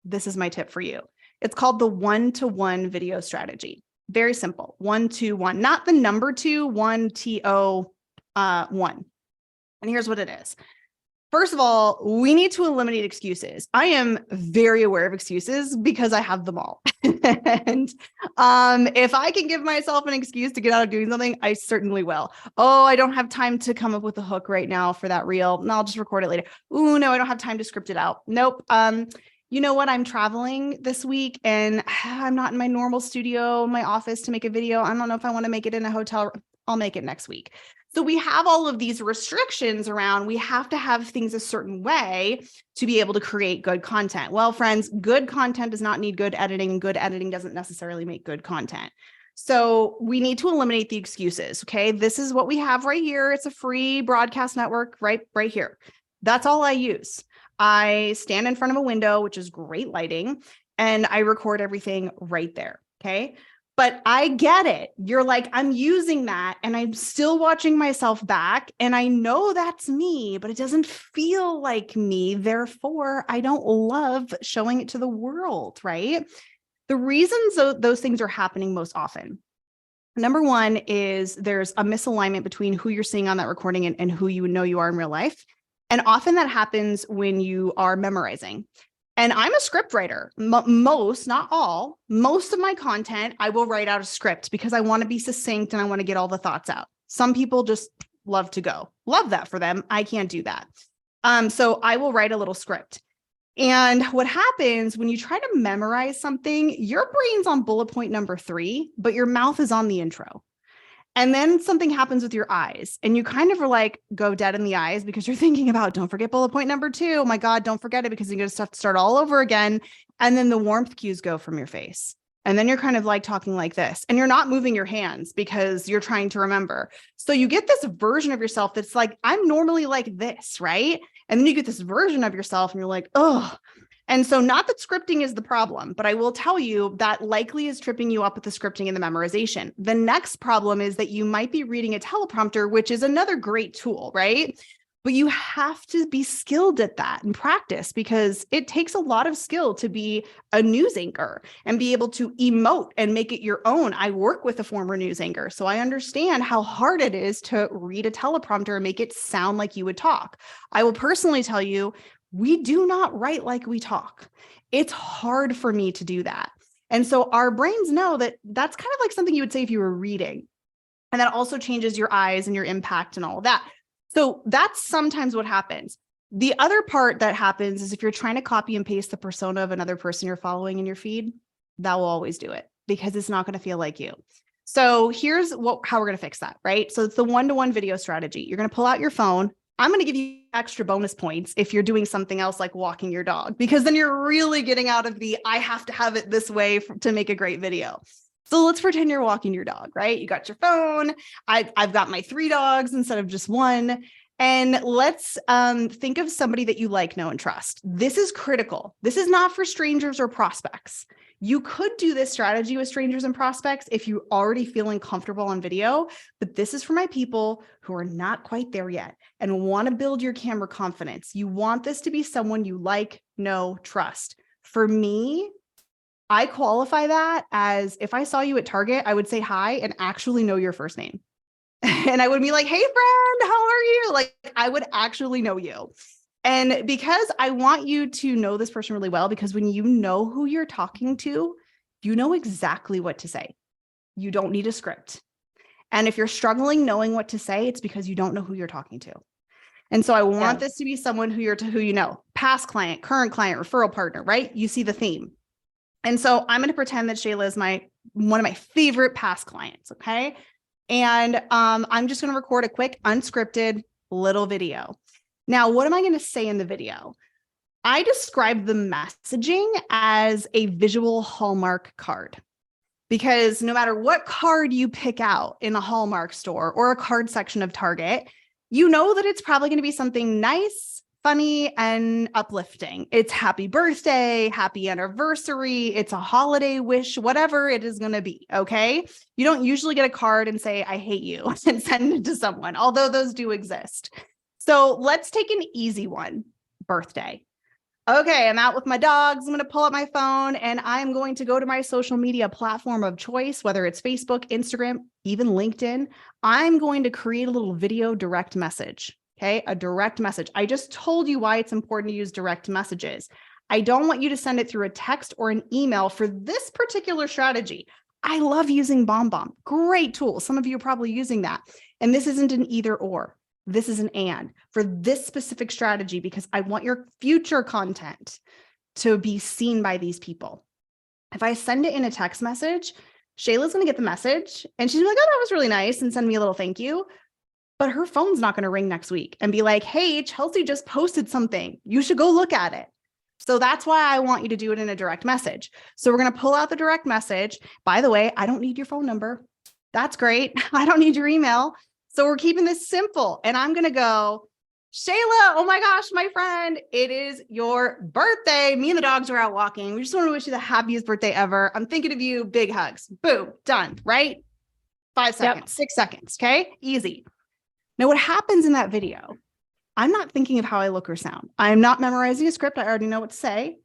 Speaker 2: this is my tip for you. It's called the 1-to-1 video strategy. Very simple. 1-to-1, not the number 2, 1-to-1. And here's what it is. First of all, we need to eliminate excuses. I am very aware of excuses because I have them all. And if I can give myself an excuse to get out of doing something, I certainly will. Oh, I don't have time to come up with a hook right now for that reel. No, I'll just record it later. Ooh, no, I don't have time to script it out. Nope. You know what? I'm traveling this week and I'm not in my normal studio, my office to make a video. I don't know if I want to make it in a hotel. I'll make it next week. So we have all of these restrictions around, we have to have things a certain way to be able to create good content. Well, friends, good content does not need good editing, and good editing doesn't necessarily make good content. So we need to eliminate the excuses. Okay. This is what we have right here. It's a free broadcast network right here. That's all I use. I stand in front of a window, which is great lighting, and I record everything right there. Okay. But I get it. You're like, I'm using that and I'm still watching myself back. And I know that's me, but it doesn't feel like me. Therefore, I don't love showing it to the world, right? The reasons those things are happening most often. Number one is there's a misalignment between who you're seeing on that recording and who you know you are in real life. And often that happens when you are memorizing. And I'm a script writer. Most, not all, most of my content, I will write out a script because I want to be succinct and I want to get all the thoughts out. Some people just love to go. Love that for them. I can't do that. So I will write a little script. And what happens when you try to memorize something, your brain's on bullet point number 3, but your mouth is on the intro. And then something happens with your eyes and you kind of are like, go dead in the eyes because you're thinking about, don't forget bullet point number 2. Oh my God, don't forget it because you're going to have to start all over again. And then the warmth cues go from your face. And then you're kind of like talking like this and you're not moving your hands because you're trying to remember. So you get this version of yourself that's like, I'm normally like this, right? And then you get this version of yourself and you're like, oh. And so not that scripting is the problem, but I will tell you that likely is tripping you up with the scripting and the memorization. The next problem is that you might be reading a teleprompter, which is another great tool, right? But you have to be skilled at that and practice because it takes a lot of skill to be a news anchor and be able to emote and make it your own. I work with a former news anchor, so I understand how hard it is to read a teleprompter and make it sound like you would talk. I will personally tell you, we do not write like we talk. It's hard for me to do that. And so our brains know that that's kind of like something you would say if you were reading. And that also changes your eyes and your impact and all of that. So that's sometimes what happens. The other part that happens is if you're trying to copy and paste the persona of another person you're following in your feed, that will always do it because it's not going to feel like you. So here's how we're going to fix that, right? So it's the one-to-one video strategy. You're going to pull out your phone. I'm going to give you extra bonus points if you're doing something else like walking your dog, because then you're really getting out of the, I have to have it this way to make a great video. So let's pretend you're walking your dog, right? You got your phone. I've got my 3 dogs instead of just 1. And let's think of somebody that you like, know, and trust. This is critical. This is not for strangers or prospects. You could do this strategy with strangers and prospects if you're already feeling comfortable on video, but this is for my people who are not quite there yet and want to build your camera confidence. You want this to be someone you like, know, trust. For me, I qualify that as if I saw you at Target, I would say hi and actually know your first name. And I would be like, hey friend, how are you? Like I would actually know you. And because I want you to know this person really well, because when you know who you're talking to, you know exactly what to say. You don't need a script. And if you're struggling knowing what to say, it's because you don't know who you're talking to. And so I want this to be someone who you know, past client, current client, referral partner, right? You see the theme. And so I'm going to pretend that Shayla is one of my favorite past clients. Okay. And I'm just going to record a quick unscripted little video. Now, what am I going to say in the video? I describe the messaging as a visual Hallmark card, because no matter what card you pick out in a Hallmark store or a card section of Target, you know that it's probably going to be something nice, funny, and uplifting. It's happy birthday, happy anniversary, it's a holiday wish, whatever it is going to be. Okay. You don't usually get a card and say, I hate you and send it to someone, although those do exist. So let's take an easy one, birthday. Okay, I'm out with my dogs. I'm going to pull up my phone and I'm going to go to my social media platform of choice, whether it's Facebook, Instagram, even LinkedIn. I'm going to create a little video direct message. Okay, a direct message. I just told you why it's important to use direct messages. I don't want you to send it through a text or an email for this particular strategy. I love using BombBomb. Great tool. Some of you are probably using that. And this isn't an either or. This is an and for this specific strategy, because I want your future content to be seen by these people. If I send it in a text message, Shayla's going to get the message and she's like, oh, that was really nice, and send me a little thank you. but her phone's not going to ring next week and be like, hey, Chelsea just posted something. You should go look at it. So that's why I want you to do it in a direct message. So we're going to pull out the direct message. By the way, I don't need your phone number. That's great. I don't need your email. So we're keeping this simple. And I'm going to go, Shayla, oh my gosh, my friend, it is your birthday. Me and the dogs are out walking. We just want to wish you the happiest birthday ever. I'm thinking of you. Big hugs. Boom. Done. Right? 5 seconds, 6 seconds. Okay. Easy. Now, what happens in that video? I'm not thinking of how I look or sound. I'm not memorizing a script. I already know what to say.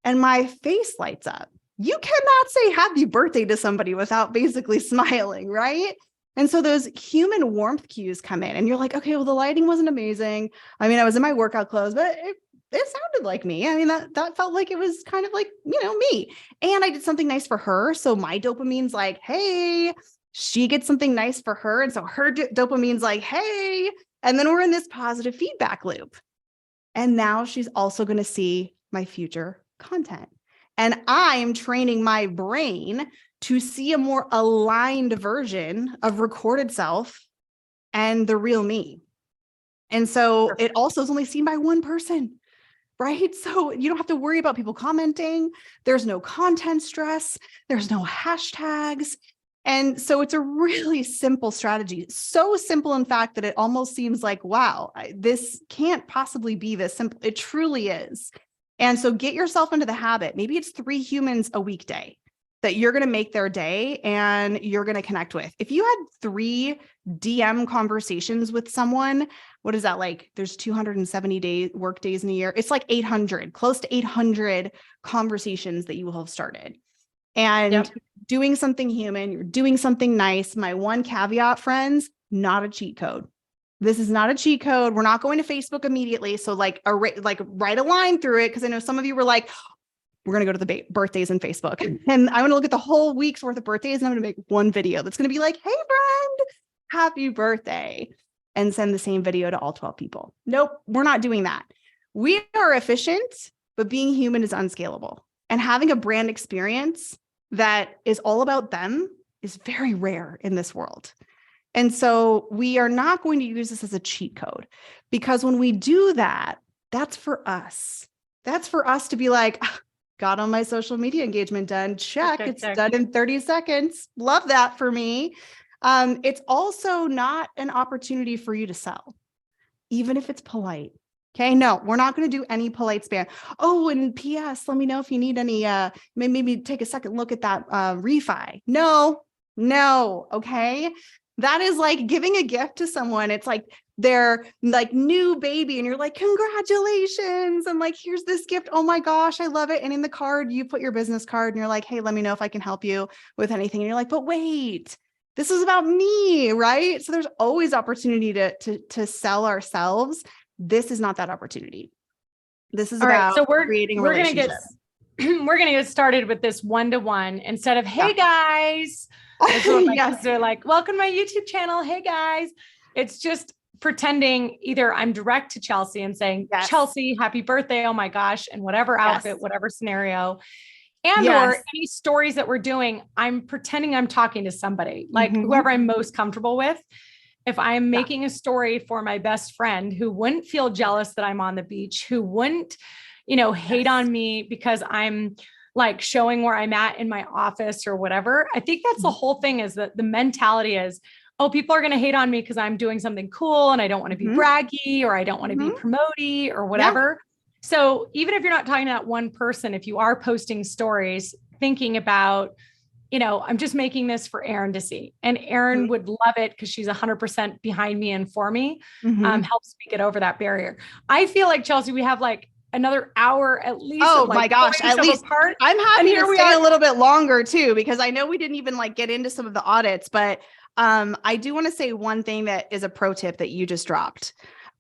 Speaker 2: And my face lights up. You cannot say happy birthday to somebody without basically smiling, right? And so those human warmth cues come in and you're like, okay, well, the lighting wasn't amazing. I mean, I was in my workout clothes, but it sounded like me. I mean, that felt like it was kind of like, me. And I did something nice for her. So my dopamine's like, hey, she gets something nice for her. And so her dopamine's like, hey, and then we're in this positive feedback loop. And now she's also going to see my future content. And I'm training my brain to see a more aligned version of recorded self and the real me. And so it also is only seen by one person, right? So you don't have to worry about people commenting. There's no content stress. There's no hashtags. And so it's a really simple strategy. So simple, in fact, that it almost seems like, wow, this can't possibly be this simple. It truly is. And so get yourself into the habit. Maybe it's 3 humans a weekday that you're going to make their day and you're going to connect with. If you had 3 DM conversations with someone, what is that like? There's 270 work days in a year. It's like 800, close to 800 conversations that you will have started. And doing something human, you're doing something nice. My one caveat, friends, not a cheat code. This is not a cheat code. We're not going to Facebook immediately. So write a line through it. Because I know some of you were like, we're going to go to the birthdays in Facebook. And I'm going to look at the whole week's worth of birthdays and I'm going to make one video that's going to be like, hey, friend, happy birthday. And send the same video to all 12 people. Nope, we're not doing that. We are efficient, but being human is unscalable. And having a brand experience that is all about them is very rare in this world. And so we are not going to use this as a cheat code, because when we do that, that's for us. That's for us to be like, got all my social media engagement done. Check. It's done in 30 seconds. Love that for me. It's also not an opportunity for you to sell, even if it's polite. Okay, no, we're not going to do any polite spam. Oh, and PS, let me know if you need any, maybe take a second look at that refi. No, okay. That is like giving a gift to someone. It's like their like new baby and you're like, congratulations. And like, here's this gift. Oh my gosh, I love it. And in the card, you put your business card and you're like, hey, let me know if I can help you with anything. And you're like, but wait, this is about me, right? So there's always opportunity to sell ourselves. This is not that opportunity. This is about creating a relationship.
Speaker 1: We're going to get started with this one-to-one instead of, hey guys, they're like, welcome to my YouTube channel. Hey guys. It's just pretending either I'm direct to Chelsea and saying, Chelsea, happy birthday. Oh my gosh. And whatever outfit, whatever scenario. And or any stories that we're doing, I'm pretending I'm talking to somebody, like whoever I'm most comfortable with. If I'm making a story for my best friend who wouldn't feel jealous that I'm on the beach, who wouldn't, hate on me because I'm like showing where I'm at in my office or whatever. I think that's the whole thing, is that the mentality is, oh, people are going to hate on me because I'm doing something cool and I don't want to be braggy or I don't want to be promoty or whatever. So even if you're not talking to that one person, if you are posting stories, thinking about, I'm just making this for Erin to see, and Erin would love it because she's 100% behind me and for me, helps me get over that barrier. I feel like, Chelsea, we have like another hour at least.
Speaker 2: Oh my gosh, at least I'm happy to stay a little bit longer too, because I know we didn't even like get into some of the audits, but I do want to say one thing that is a pro tip that you just dropped.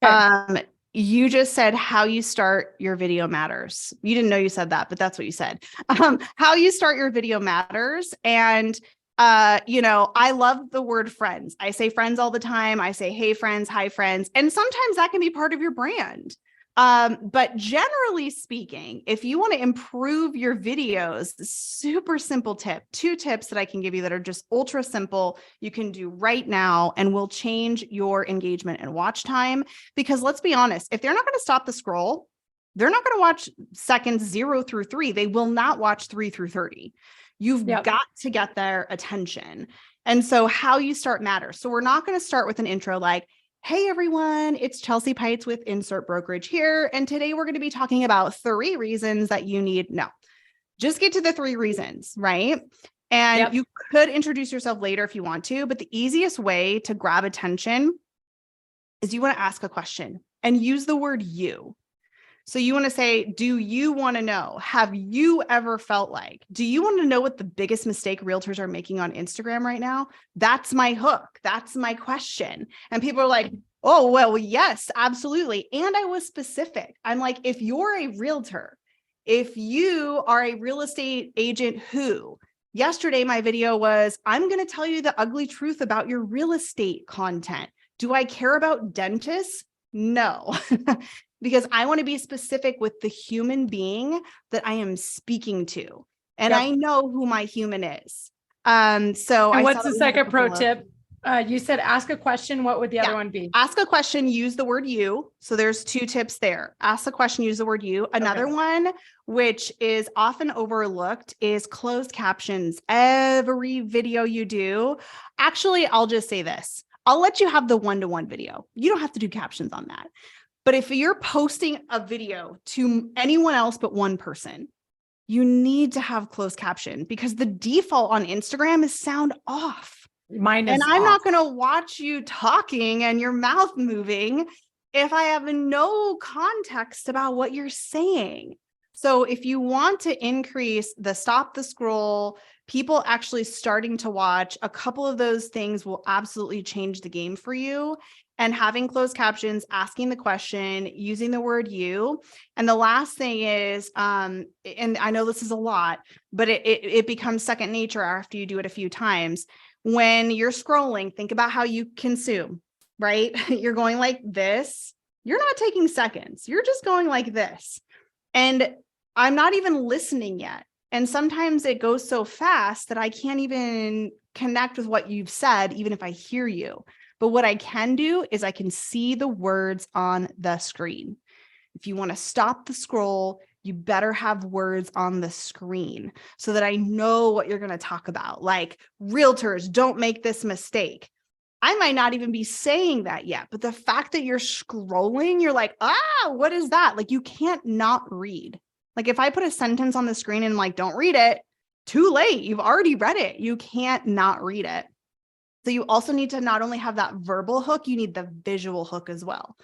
Speaker 2: Okay. You just said how you start your video matters. You didn't know you said that, but that's what you said. How you start your video matters. And, I love the word friends. I say friends all the time. I say, hey, friends, hi, friends. And sometimes that can be part of your brand. But generally speaking, if you want to improve your videos, super simple tip, 2 tips that I can give you that are just ultra simple, you can do right now and will change your engagement and watch time. Because let's be honest, if they're not going to stop the scroll, they're not going to watch seconds 0 through 3. They will not watch 3 through 30. You've got to get their attention. And so how you start matters. So we're not going to start with an intro like, hey everyone, it's Chelsea Peitz with Insert Brokerage here. And today we're going to be talking about 3 reasons that you need. No, just get to the 3 reasons, right? And you could introduce yourself later if you want to, but the easiest way to grab attention is you want to ask a question and use the word you. So you want to say, do you want to know? Have you ever felt like? Do you want to know what the biggest mistake realtors are making on Instagram right now? That's my hook. That's my question. And people are like, oh, well, yes, absolutely. And I was specific. I'm like, if you're a realtor, if you are a real estate agent who, yesterday my video was, I'm going to tell you the ugly truth about your real estate content. Do I care about dentists? No. Because I want to be specific with the human being that I am speaking to. And I know who my human is. And
Speaker 1: what's the second pro tip? You said ask a question. What would the other one be?
Speaker 2: Ask a question, use the word you. So there's 2 tips there. Ask a question, use the word you. Another one, which is often overlooked, is closed captions. Every video you do. Actually, I'll just say this. I'll let you have the one-to-one video. You don't have to do captions on that. But if you're posting a video to anyone else but one person, you need to have closed caption because the default on Instagram is sound off.
Speaker 1: Mine is
Speaker 2: and I'm not going to watch you talking and your mouth moving if I have no context about what you're saying. So if you want to increase the stop the scroll, people actually starting to watch, a couple of those things will absolutely change the game for you. And having closed captions, asking the question, using the word you. And the last thing is, and I know this is a lot, but it becomes second nature after you do it a few times. When you're scrolling, think about how you consume, right? You're going like this. You're not taking seconds. You're just going like this. And I'm not even listening yet. And sometimes it goes so fast that I can't even connect with what you've said, even if I hear you. But what I can do is I can see the words on the screen. If you want to stop the scroll, you better have words on the screen so that I know what you're going to talk about. Like, realtors, don't make this mistake. I might not even be saying that yet, but the fact that you're scrolling, you're like, what is that? Like, you can't not read. Like, if I put a sentence on the screen and like, don't read it, too late. You've already read it. You can't not read it. So you also need to not only have that verbal hook, you need the visual hook as well.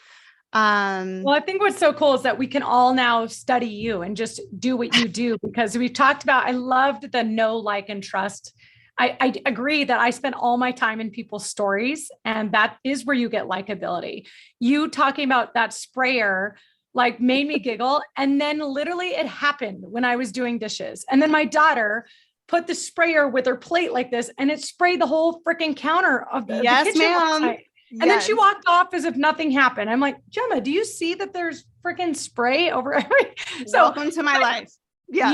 Speaker 1: Well, I think what's so cool is that we can all now study you and just do what you do, because we've talked about, I loved the know, like, and trust. I agree that I spend all my time in people's stories, and that is where you get likability. You talking about that sprayer like made me giggle. And then literally it happened when I was doing dishes. And then my daughter put the sprayer with her plate like this, and it sprayed the whole freaking counter of the kitchen.
Speaker 2: Ma'am.
Speaker 1: And then she walked off as if nothing happened. I'm like, Gemma, do you see that there's freaking spray over every? So
Speaker 2: welcome to my life. Yeah.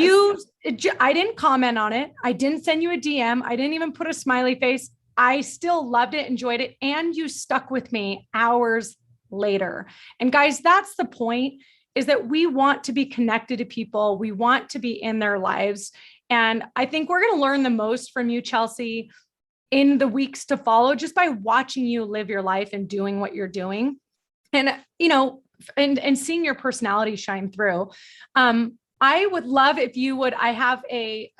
Speaker 1: I didn't comment on it. I didn't send you a DM. I didn't even put a smiley face. I still loved it, enjoyed it. And you stuck with me hours later. And guys, that's the point, is that we want to be connected to people. We want to be in their lives. And I think we're going to learn the most from you, Chelsea, in the weeks to follow, just by watching you live your life and doing what you're doing. And, you know, and seeing your personality shine through. I would love if you would, I have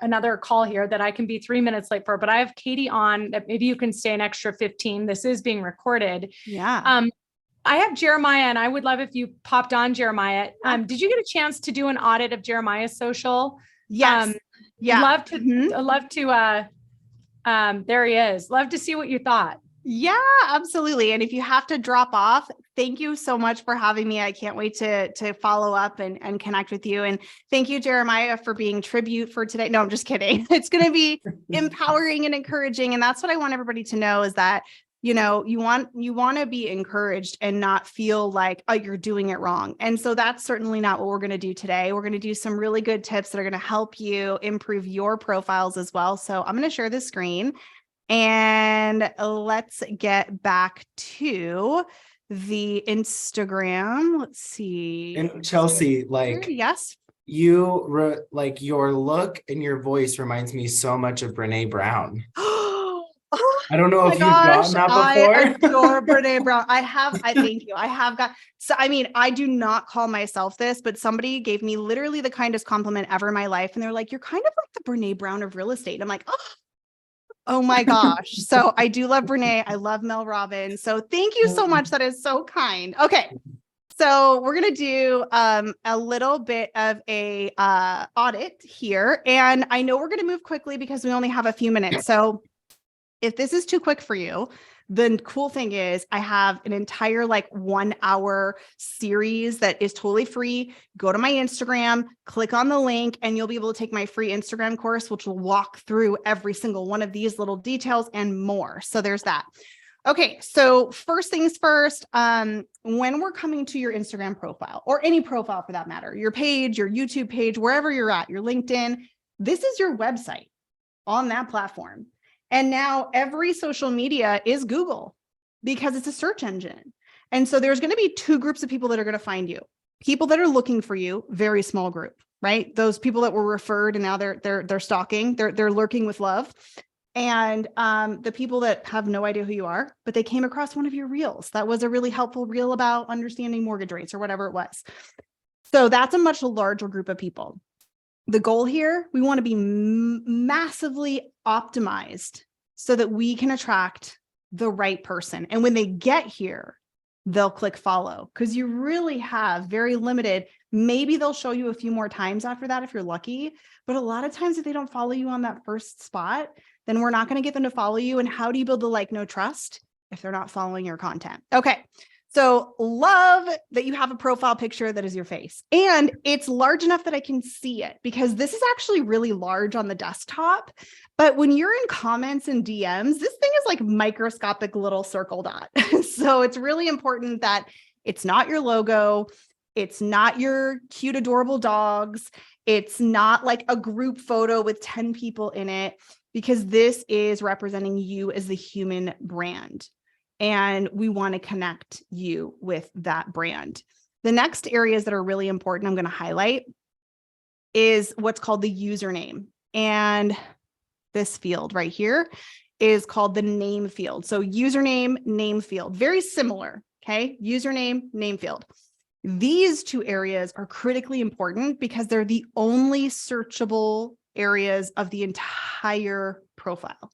Speaker 1: another call here that I can be 3 minutes late for, but I have Katie on that maybe you can stay an extra 15. This is being recorded.
Speaker 2: Yeah.
Speaker 1: I have Jeremiah, and I would love if you popped on, Jeremiah. Did you get a chance to do an audit of Jeremiah's social?
Speaker 2: Yes. Yeah.
Speaker 1: Love to, there he is. Love to see what you thought.
Speaker 2: Yeah, absolutely. And if you have to drop off, thank you so much for having me. I can't wait to follow up and connect with you. And thank you, Jeremiah, for being tribute for today. No, I'm just kidding. It's going to be empowering and encouraging. And that's what I want everybody to know, is that you know, you want to be encouraged and not feel like, oh, you're doing it wrong. And so that's certainly not what we're going to do today. We're going to do some really good tips that are going to help you improve your profiles as well. So I'm going to share the screen and let's get back to the Instagram. Let's see.
Speaker 3: And Chelsea, like,
Speaker 2: yes.
Speaker 3: Like your look and your voice reminds me so much of Brene Brown. I don't know if you've gotten that before.
Speaker 2: I adore Brene Brown. I thank you. I have got, so I mean, I do not call myself this, but somebody gave me literally the kindest compliment ever in my life. And they're like, you're kind of like the Brene Brown of real estate. I'm like, oh my gosh. So I do love Brene. I love Mel Robbins. So thank you so much. That is so kind. Okay. So we're going to do a little bit of a audit here. And I know we're going to move quickly because we only have a few minutes. So if this is too quick for you, the cool thing is I have an entire like 1 hour series that is totally free. Go to my Instagram, click on the link, and you'll be able to take my free Instagram course, which will walk through every single one of these little details and more. So there's that. Okay, so first things first, when we're coming to your Instagram profile or any profile for that matter, your page, your YouTube page, wherever you're at, your LinkedIn, this is your website on that platform. And now every social media is Google because it's a search engine. And so there's going to be two groups of people that are going to find you. People that are looking for you, very small group, right? Those people that were referred and now they're stalking, they're lurking with love. And the people that have no idea who you are, but they came across one of your reels. That was a really helpful reel about understanding mortgage rates or whatever it was. So that's a much larger group of people. The goal here, we want to be massively optimized so that we can attract the right person. And when they get here, they'll click follow because you really have very limited. Maybe they'll show you a few more times after that if you're lucky. But a lot of times if they don't follow you on that first spot, then we're not going to get them to follow you. And how do you build the like, no trust if they're not following your content? Okay. So love that you have a profile picture that is your face and it's large enough that I can see it because this is actually really large on the desktop. But when you're in comments and DMs, this thing is like microscopic little circle dot. So it's really important that it's not your logo. It's not your cute, adorable dogs. It's not like a group photo with 10 people in it because this is representing you as the human brand. And we want to connect you with that brand. The next areas that are really important I'm going to highlight is what's called the username. And this field right here is called the name field. So username, name field, very similar. Okay. Username, name field. These two areas are critically important because they're the only searchable areas of the entire profile.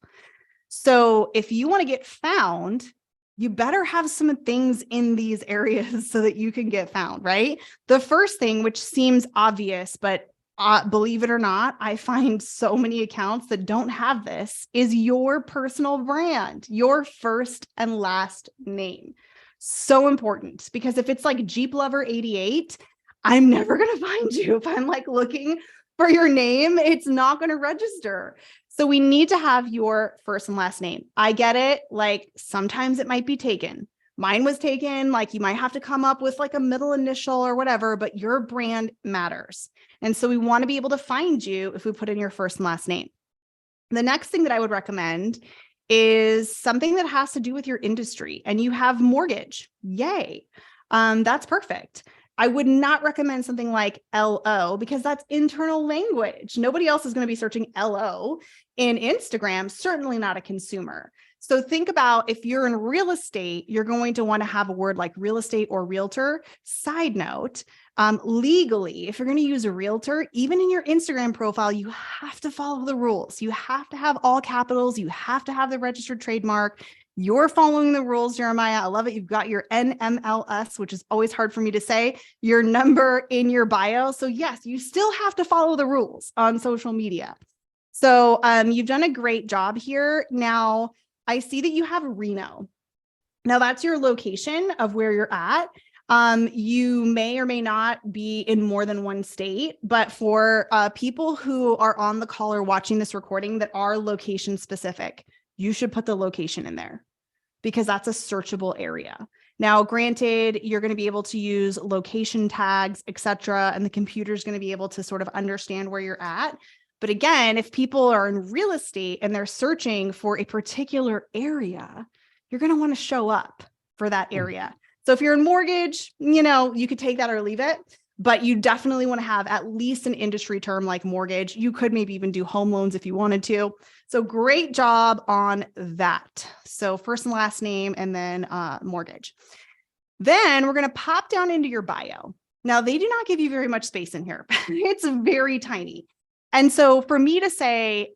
Speaker 2: So if you want to get found, you better have some things in these areas so that you can get found, right? The first thing, which seems obvious, but believe it or not, I find so many accounts that don't have this, is your personal brand, your first and last name. So important because if it's like Jeep Lover 88, I'm never going to find you. If I'm like looking for your name, it's not going to register. So we need to have your first and last name. I get it. Like sometimes it might be taken. Mine was taken. Like you might have to come up with like a middle initial or whatever, but your brand matters. And so we want to be able to find you if we put in your first and last name. The next thing that I would recommend is something that has to do with your industry and you have mortgage. Yay. That's perfect. I would not recommend something like LO because that's internal language. Nobody else is going to be searching LO in Instagram, certainly not a consumer. So think about if you're in real estate, you're going to want to have a word like real estate or realtor. Side note, legally, if you're going to use a realtor, even in your Instagram profile, you have to follow the rules. You have to have all capitals. You have to have the registered trademark. You're following the rules, Jeremiah. I love it. You've got your NMLS, which is always hard for me to say, your number in your bio. So yes, you still have to follow the rules on social media. So you've done a great job here. Now, I see that you have Reno. Now that's your location of where you're at. You may or may not be in more than one state, but for people who are on the call or watching this recording that are location specific, you should put the location in there. because that's a searchable area. Now, granted, you're going to be able to use location tags, etc., and the computer is going to be able to sort of understand where you're at. But again, if people are in real estate and they're searching for a particular area, you're going to want to show up for that area. So if you're in mortgage, you could take that or leave it, but you definitely want to have at least an industry term like mortgage. You could maybe even do home loans if you wanted to. So great job on that. So first and last name, and then mortgage. Then we're going to pop down into your bio. Now, they do not give you very much space in here. It's very tiny. And so for me to say,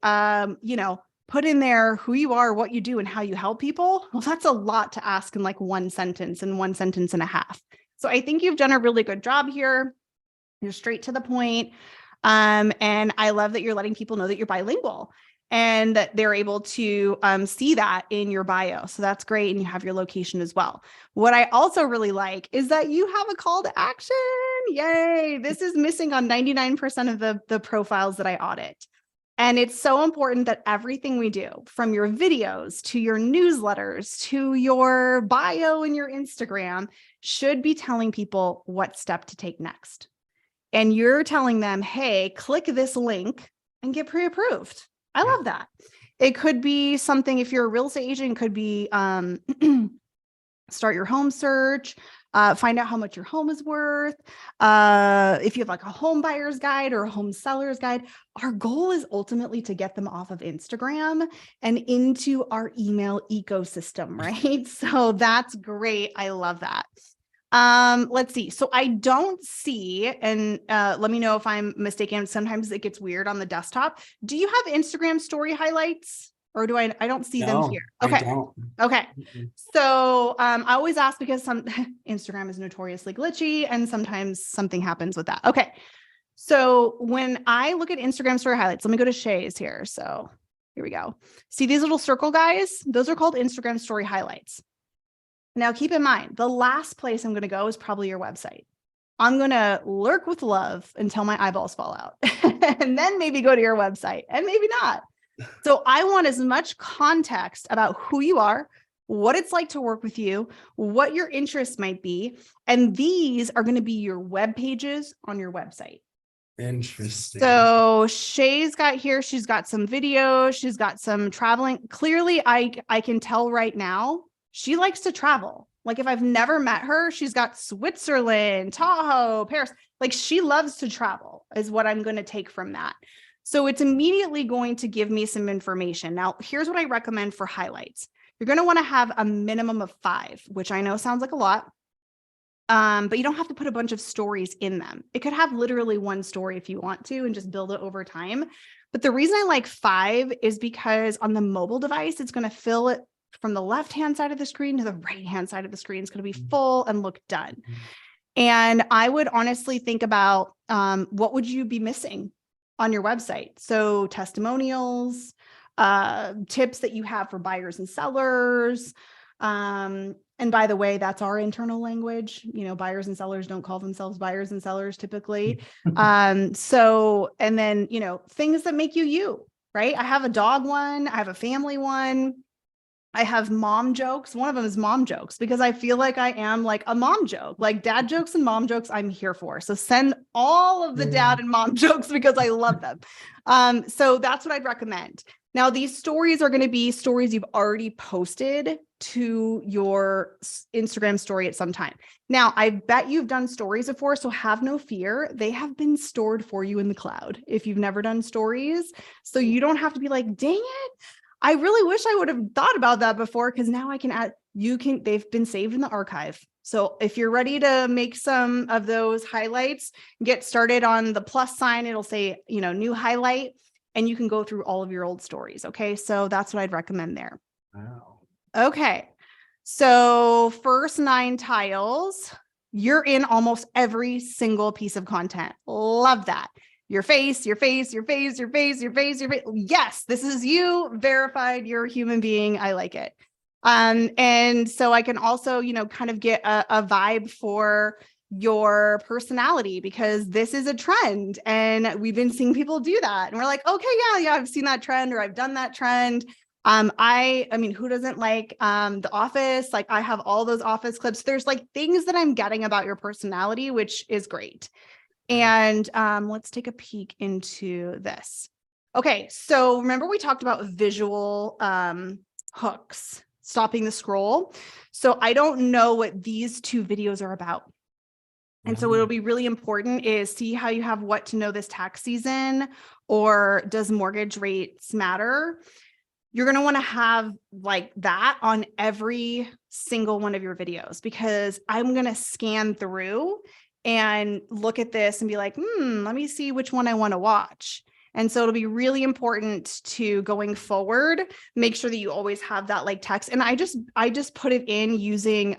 Speaker 2: put in there who you are, what you do, and how you help people, well, that's a lot to ask in like one sentence and 1 sentence and a half. So I think you've done a really good job here. You're straight to the point. And I love that you're letting people know that you're bilingual and that they're able to see that in your bio. So that's great. And you have your location as well. What I also really like is that you have a call to action. Yay. This is missing on 99% of the profiles that I audit. And it's so important that everything we do, from your videos to your newsletters to your bio and your Instagram, should be telling people what step to take next. And you're telling them, hey, click this link and get pre-approved. I love that. It could be something, if you're a real estate agent, it could be start your home search, find out how much your home is worth. If you have like a home buyer's guide or a home seller's guide, our goal is ultimately to get them off of Instagram and into our email ecosystem, right? So that's great. I love that. Let's see. So I don't see, and let me know if I'm mistaken. Sometimes it gets weird on the desktop. Do you have Instagram story highlights? Or do I don't see them here. Okay.
Speaker 3: I don't.
Speaker 2: Okay. So I always ask because Instagram is notoriously glitchy and sometimes something happens with that. Okay. So when I look at Instagram story highlights, let me go to Shay's here. So here we go. See these little circle guys? Those are called Instagram story highlights. Now keep in mind, the last place I'm going to go is probably your website. I'm going to lurk with love until my eyeballs fall out and then maybe go to your website and maybe not. So I want as much context about who you are, what it's like to work with you, what your interests might be. And these are going to be your web pages on your website.
Speaker 3: Interesting.
Speaker 2: So Shay's got here, she's got some videos, she's got some traveling. Clearly, I can tell right now, she likes to travel. Like if I've never met her, she's got Switzerland, Tahoe, Paris. Like she loves to travel is what I'm going to take from that. So it's immediately going to give me some information. Now, here's what I recommend for highlights. You're going to want to have a minimum of 5, which I know sounds like a lot, but you don't have to put a bunch of stories in them. It could have literally 1 story if you want to and just build it over time. But the reason I like 5 is because on the mobile device, it's going to fill it from the left-hand side of the screen to the right-hand side of the screen. It's going to be full and look done. And I would honestly think about what would you be missing on your website? So testimonials, tips that you have for buyers and sellers. And by the way, that's our internal language. Buyers and sellers don't call themselves buyers and sellers typically. And then, things that make you, right? I have a dog one, I have a family one. I have mom jokes. One of them is mom jokes because I feel like I am like a mom joke, like dad jokes and mom jokes I'm here for. So send all of the dad and mom jokes because I love them. So that's what I'd recommend. Now, these stories are going to be stories you've already posted to your Instagram story at some time. Now, I bet you've done stories before, so have no fear. They have been stored for you in the cloud if you've never done stories. So you don't have to be like, dang it, I really wish I would have thought about that before, because now I can add, they've been saved in the archive. So if you're ready to make some of those highlights, get started on the plus sign, it'll say, new highlight, and you can go through all of your old stories. Okay. So that's what I'd recommend there.
Speaker 3: Wow. Okay.
Speaker 2: So first 9 tiles, you're in almost every single piece of content. Love that. Your face, your face, your face, your face, your face, your face. Yes, this is you, verified, you're a human being. I like it. And so I can also, kind of get a vibe for your personality, because this is a trend and we've been seeing people do that. And we're like, okay, yeah, I've seen that trend, or I've done that trend. I mean, who doesn't like The Office? Like I have all those Office clips. There's like things that I'm getting about your personality, which is great. And let's take a peek into this. Okay, so remember we talked about visual hooks, stopping the scroll. So I don't know what these two videos are about. And so what'll be really important is see how you have what to know this tax season, or does mortgage rates matter? You're going to want to have like that on every single one of your videos, because I'm going to scan through and look at this and be like, let me see which one I want to watch. And so it'll be really important to going forward, make sure that you always have that like text. And I just put it in using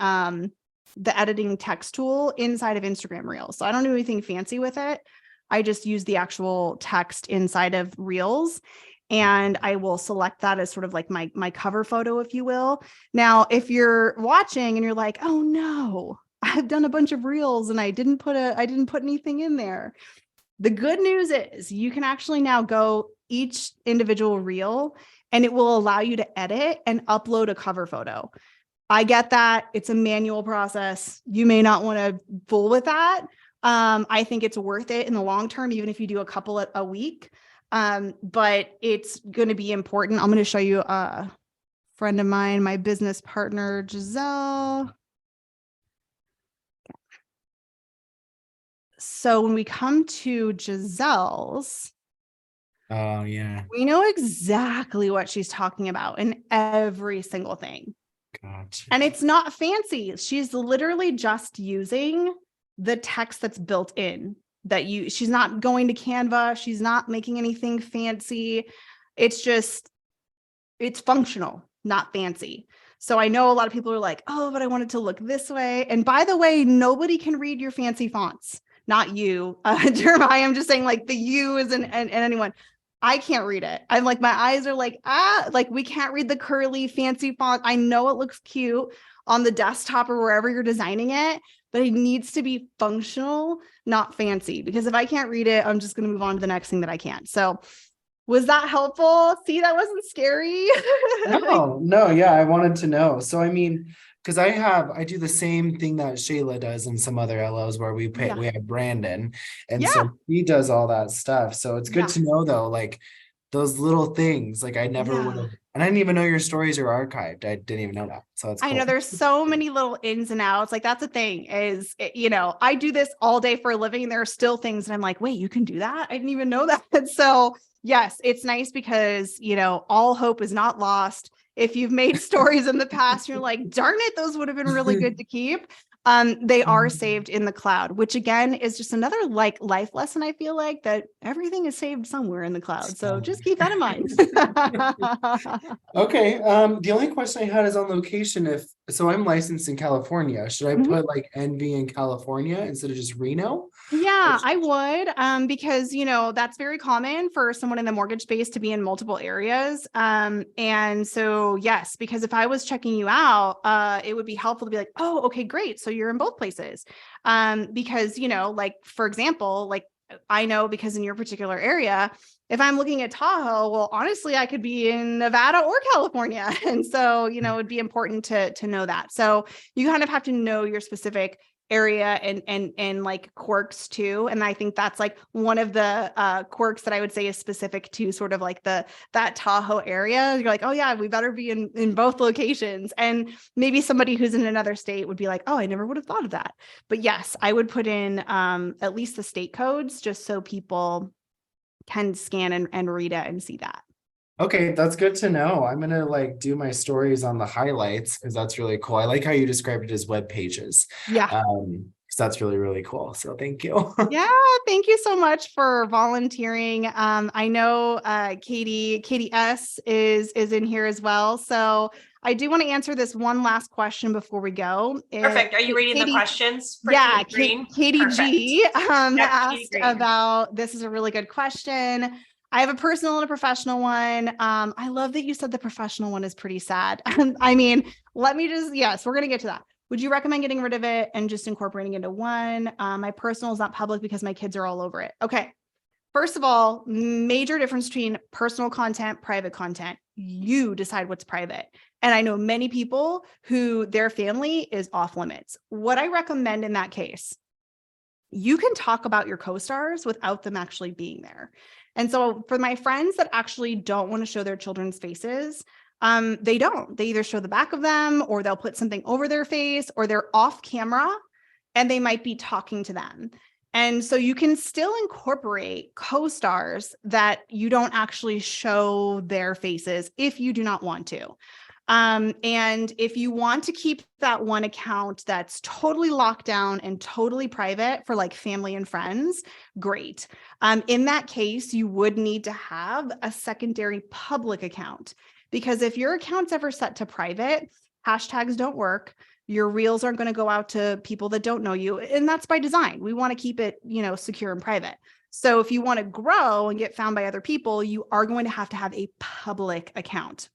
Speaker 2: the editing text tool inside of Instagram Reels. So I don't do anything fancy with it. I just use the actual text inside of Reels. And I will select that as sort of like my cover photo, if you will. Now, if you're watching and you're like, oh no, I've done a bunch of Reels and I didn't put anything in there. The good news is you can actually now go each individual Reel and it will allow you to edit and upload a cover photo. I get that it's a manual process. You may not want to fool with that. I think it's worth it in the long term, even if you do a couple a week. But it's going to be important. I'm going to show you a friend of mine, my business partner, Giselle. So when we come to Giselle's,
Speaker 3: oh yeah,
Speaker 2: we know exactly what she's talking about in every single thing.
Speaker 3: gotcha.
Speaker 2: And it's not fancy. She's literally just using the text that's built in. She's not going to Canva. She's not making anything fancy. It's functional, not fancy. So I know a lot of people are like, oh, but I want it to look this way. And by the way, nobody can read your fancy fonts. Not you, Jeremiah. I'm just saying like the U is and anyone. I can't read it. I'm like, my eyes are like, like we can't read the curly fancy font. I know it looks cute on the desktop or wherever you're designing it, but it needs to be functional, not fancy, because if I can't read it, I'm just going to move on to the next thing that I can. So was that helpful? See, that wasn't scary.
Speaker 3: No, yeah, I wanted to know. So, I mean, because I do the same thing that Shayla does in some other LOs where we have Brandon. And so he does all that stuff. So it's good to know though, like those little things, like I never would have, and I didn't even know your stories are archived. I didn't even know that. So it's cool.
Speaker 2: I know there's so many little ins and outs. Like that's the thing is, I do this all day for a living and there are still things that I'm like, wait, you can do that? I didn't even know that. So yes, it's nice because, all hope is not lost. If you've made stories in the past, you're like, darn it, those would have been really good to keep. They are saved in the cloud, which again is just another like life lesson. I feel like that everything is saved somewhere in the cloud. So just keep that in mind.
Speaker 3: Okay. The only question I had is on location. So I'm licensed in California. Should I put like NV in California instead of just Reno?
Speaker 2: Yeah, I would, because, that's very common for someone in the mortgage space to be in multiple areas. And so, yes, because if I was checking you out, it would be helpful to be like, oh, okay, great. So you're in both places. Because, like, for example, like I know because in your particular area, if I'm looking at Tahoe, well, honestly, I could be in Nevada or California. And so, it'd be important to know that. So you kind of have to know your specific area and like quirks too. And I think that's like one of the quirks that I would say is specific to sort of like that Tahoe area. You're like, oh yeah, we better be in both locations. And maybe somebody who's in another state would be like, oh, I never would have thought of that. But yes, I would put in at least the state codes just so people can scan and read it and see that.
Speaker 3: Okay, that's good to know. I'm gonna like do my stories on the highlights because that's really cool. I like how you described it as web pages.
Speaker 2: Yeah.
Speaker 3: Because that's really, really cool. So thank you.
Speaker 2: Yeah, thank you so much for volunteering. I know Katie S is in here as well. So I do want to answer this one last question before we go.
Speaker 4: Perfect. Are you reading the questions?
Speaker 2: Yeah, Katie G asked
Speaker 4: Katie
Speaker 2: about, this is a really good question. I have a personal and a professional one. I love that you said the professional one is pretty sad. I mean, yes, we're going to get to that. Would you recommend getting rid of it and just incorporating into one? My personal is not public because my kids are all over it. Okay. First of all, major difference between personal content, private content. you decide what's private. And I know many people who their family is off limits. What I recommend in that case, you can talk about your co-stars without them actually being there. And so for my friends that actually don't want to show their children's faces, they don't. They either show the back of them, or they'll put something over their face, or they're off camera and they might be talking to them. And so you can still incorporate co-stars that you don't actually show their faces if you do not want to. And if you want to keep that one account that's totally locked down and totally private for like family and friends, great. In that case, you would need to have a secondary public account, because if your account's ever set to private, hashtags don't work. Your reels aren't going to go out to people that don't know you. And that's by design. We want to keep it, secure and private. So if you want to grow and get found by other people, you are going to have a public account.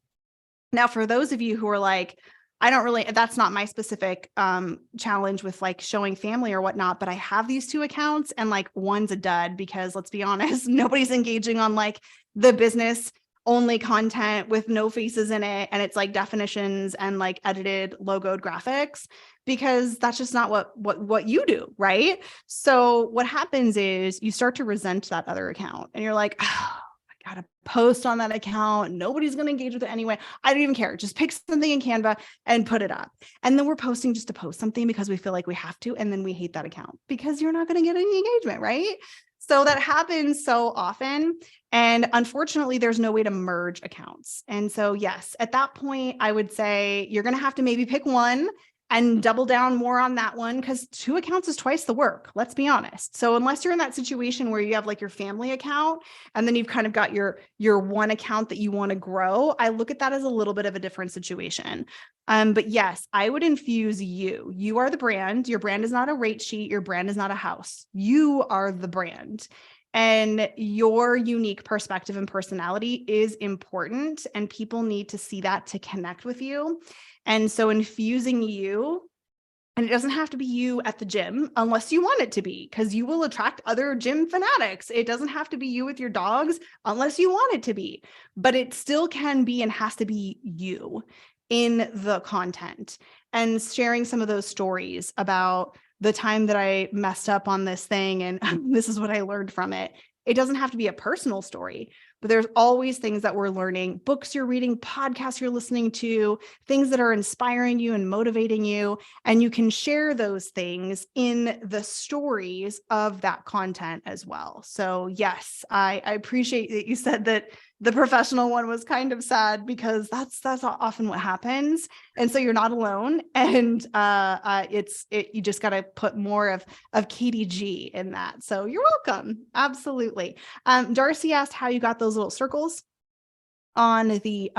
Speaker 2: Now, for those of you who are like, that's not my specific challenge with like showing family or whatnot, but I have these two accounts and like one's a dud because let's be honest, nobody's engaging on like the business only content with no faces in it. And it's like definitions and like edited logoed graphics, because that's just not what you do. Right. So what happens is you start to resent that other account and you're like, oh, I got to post on that account. Nobody's going to engage with it anyway. I don't even care. Just pick something in Canva and put it up. And then we're posting just to post something because we feel like we have to. And then we hate that account because you're not going to get any engagement. Right. So that happens so often. And unfortunately, there's no way to merge accounts. And so, yes, at that point, I would say you're going to have to maybe pick one and double down more on that one, because 2 accounts is twice the work. Let's be honest. So unless you're in that situation where you have like your family account and then you've kind of got your one account that you want to grow, I look at that as a little bit of a different situation. But yes, I would infuse you. You are the brand. Your brand is not a rate sheet. Your brand is not a house. You are the brand. And your unique perspective and personality is important, and people need to see that to connect with you. And so infusing you, and it doesn't have to be you at the gym unless you want it to be, because you will attract other gym fanatics. It doesn't have to be you with your dogs unless you want it to be, but it still can be and has to be you in the content, and sharing some of those stories about the time that I messed up on this thing and this is what I learned from it. It doesn't have to be a personal story, but there's always things that we're learning, books you're reading, podcasts you're listening to, things that are inspiring you and motivating you. And you can share those things in the stories of that content as well. So yes, I appreciate that you said that the professional one was kind of sad, because that's often what happens. And so you're not alone. And you just got to put more of KDG in that. So you're welcome. Absolutely. Darcy asked how you got those little circles on the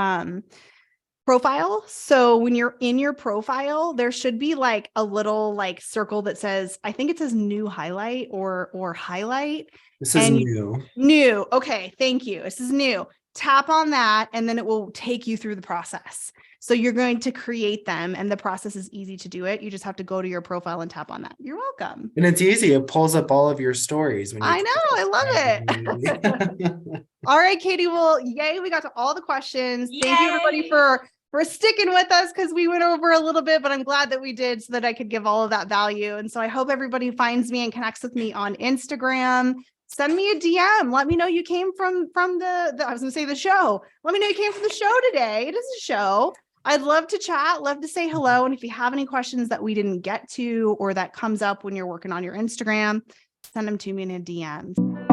Speaker 2: profile. So when you're in your profile, there should be like a little like circle that says, I think it says new highlight or highlight.
Speaker 3: This is new.
Speaker 2: New. Okay. Thank you. This is new. Tap on that and then it will take you through the process. So you're going to create them, and the process is easy to do it. You just have to go to your profile and tap on that. You're welcome.
Speaker 3: And it's easy. It pulls up all of your stories. When you
Speaker 2: I know. I love it. All right, Katie. Well, yay. We got to all the questions.
Speaker 4: Yay.
Speaker 2: Thank you everybody for sticking with us, because we went over a little bit, but I'm glad that we did so that I could give all of that value. And so I hope everybody finds me and connects with me on Instagram. Send me a DM. Let me know you came from the I was going to say the show. Let me know you came from the show today. It is a show. I'd love to chat, love to say hello. And if you have any questions that we didn't get to or that comes up when you're working on your Instagram, send them to me in a DM.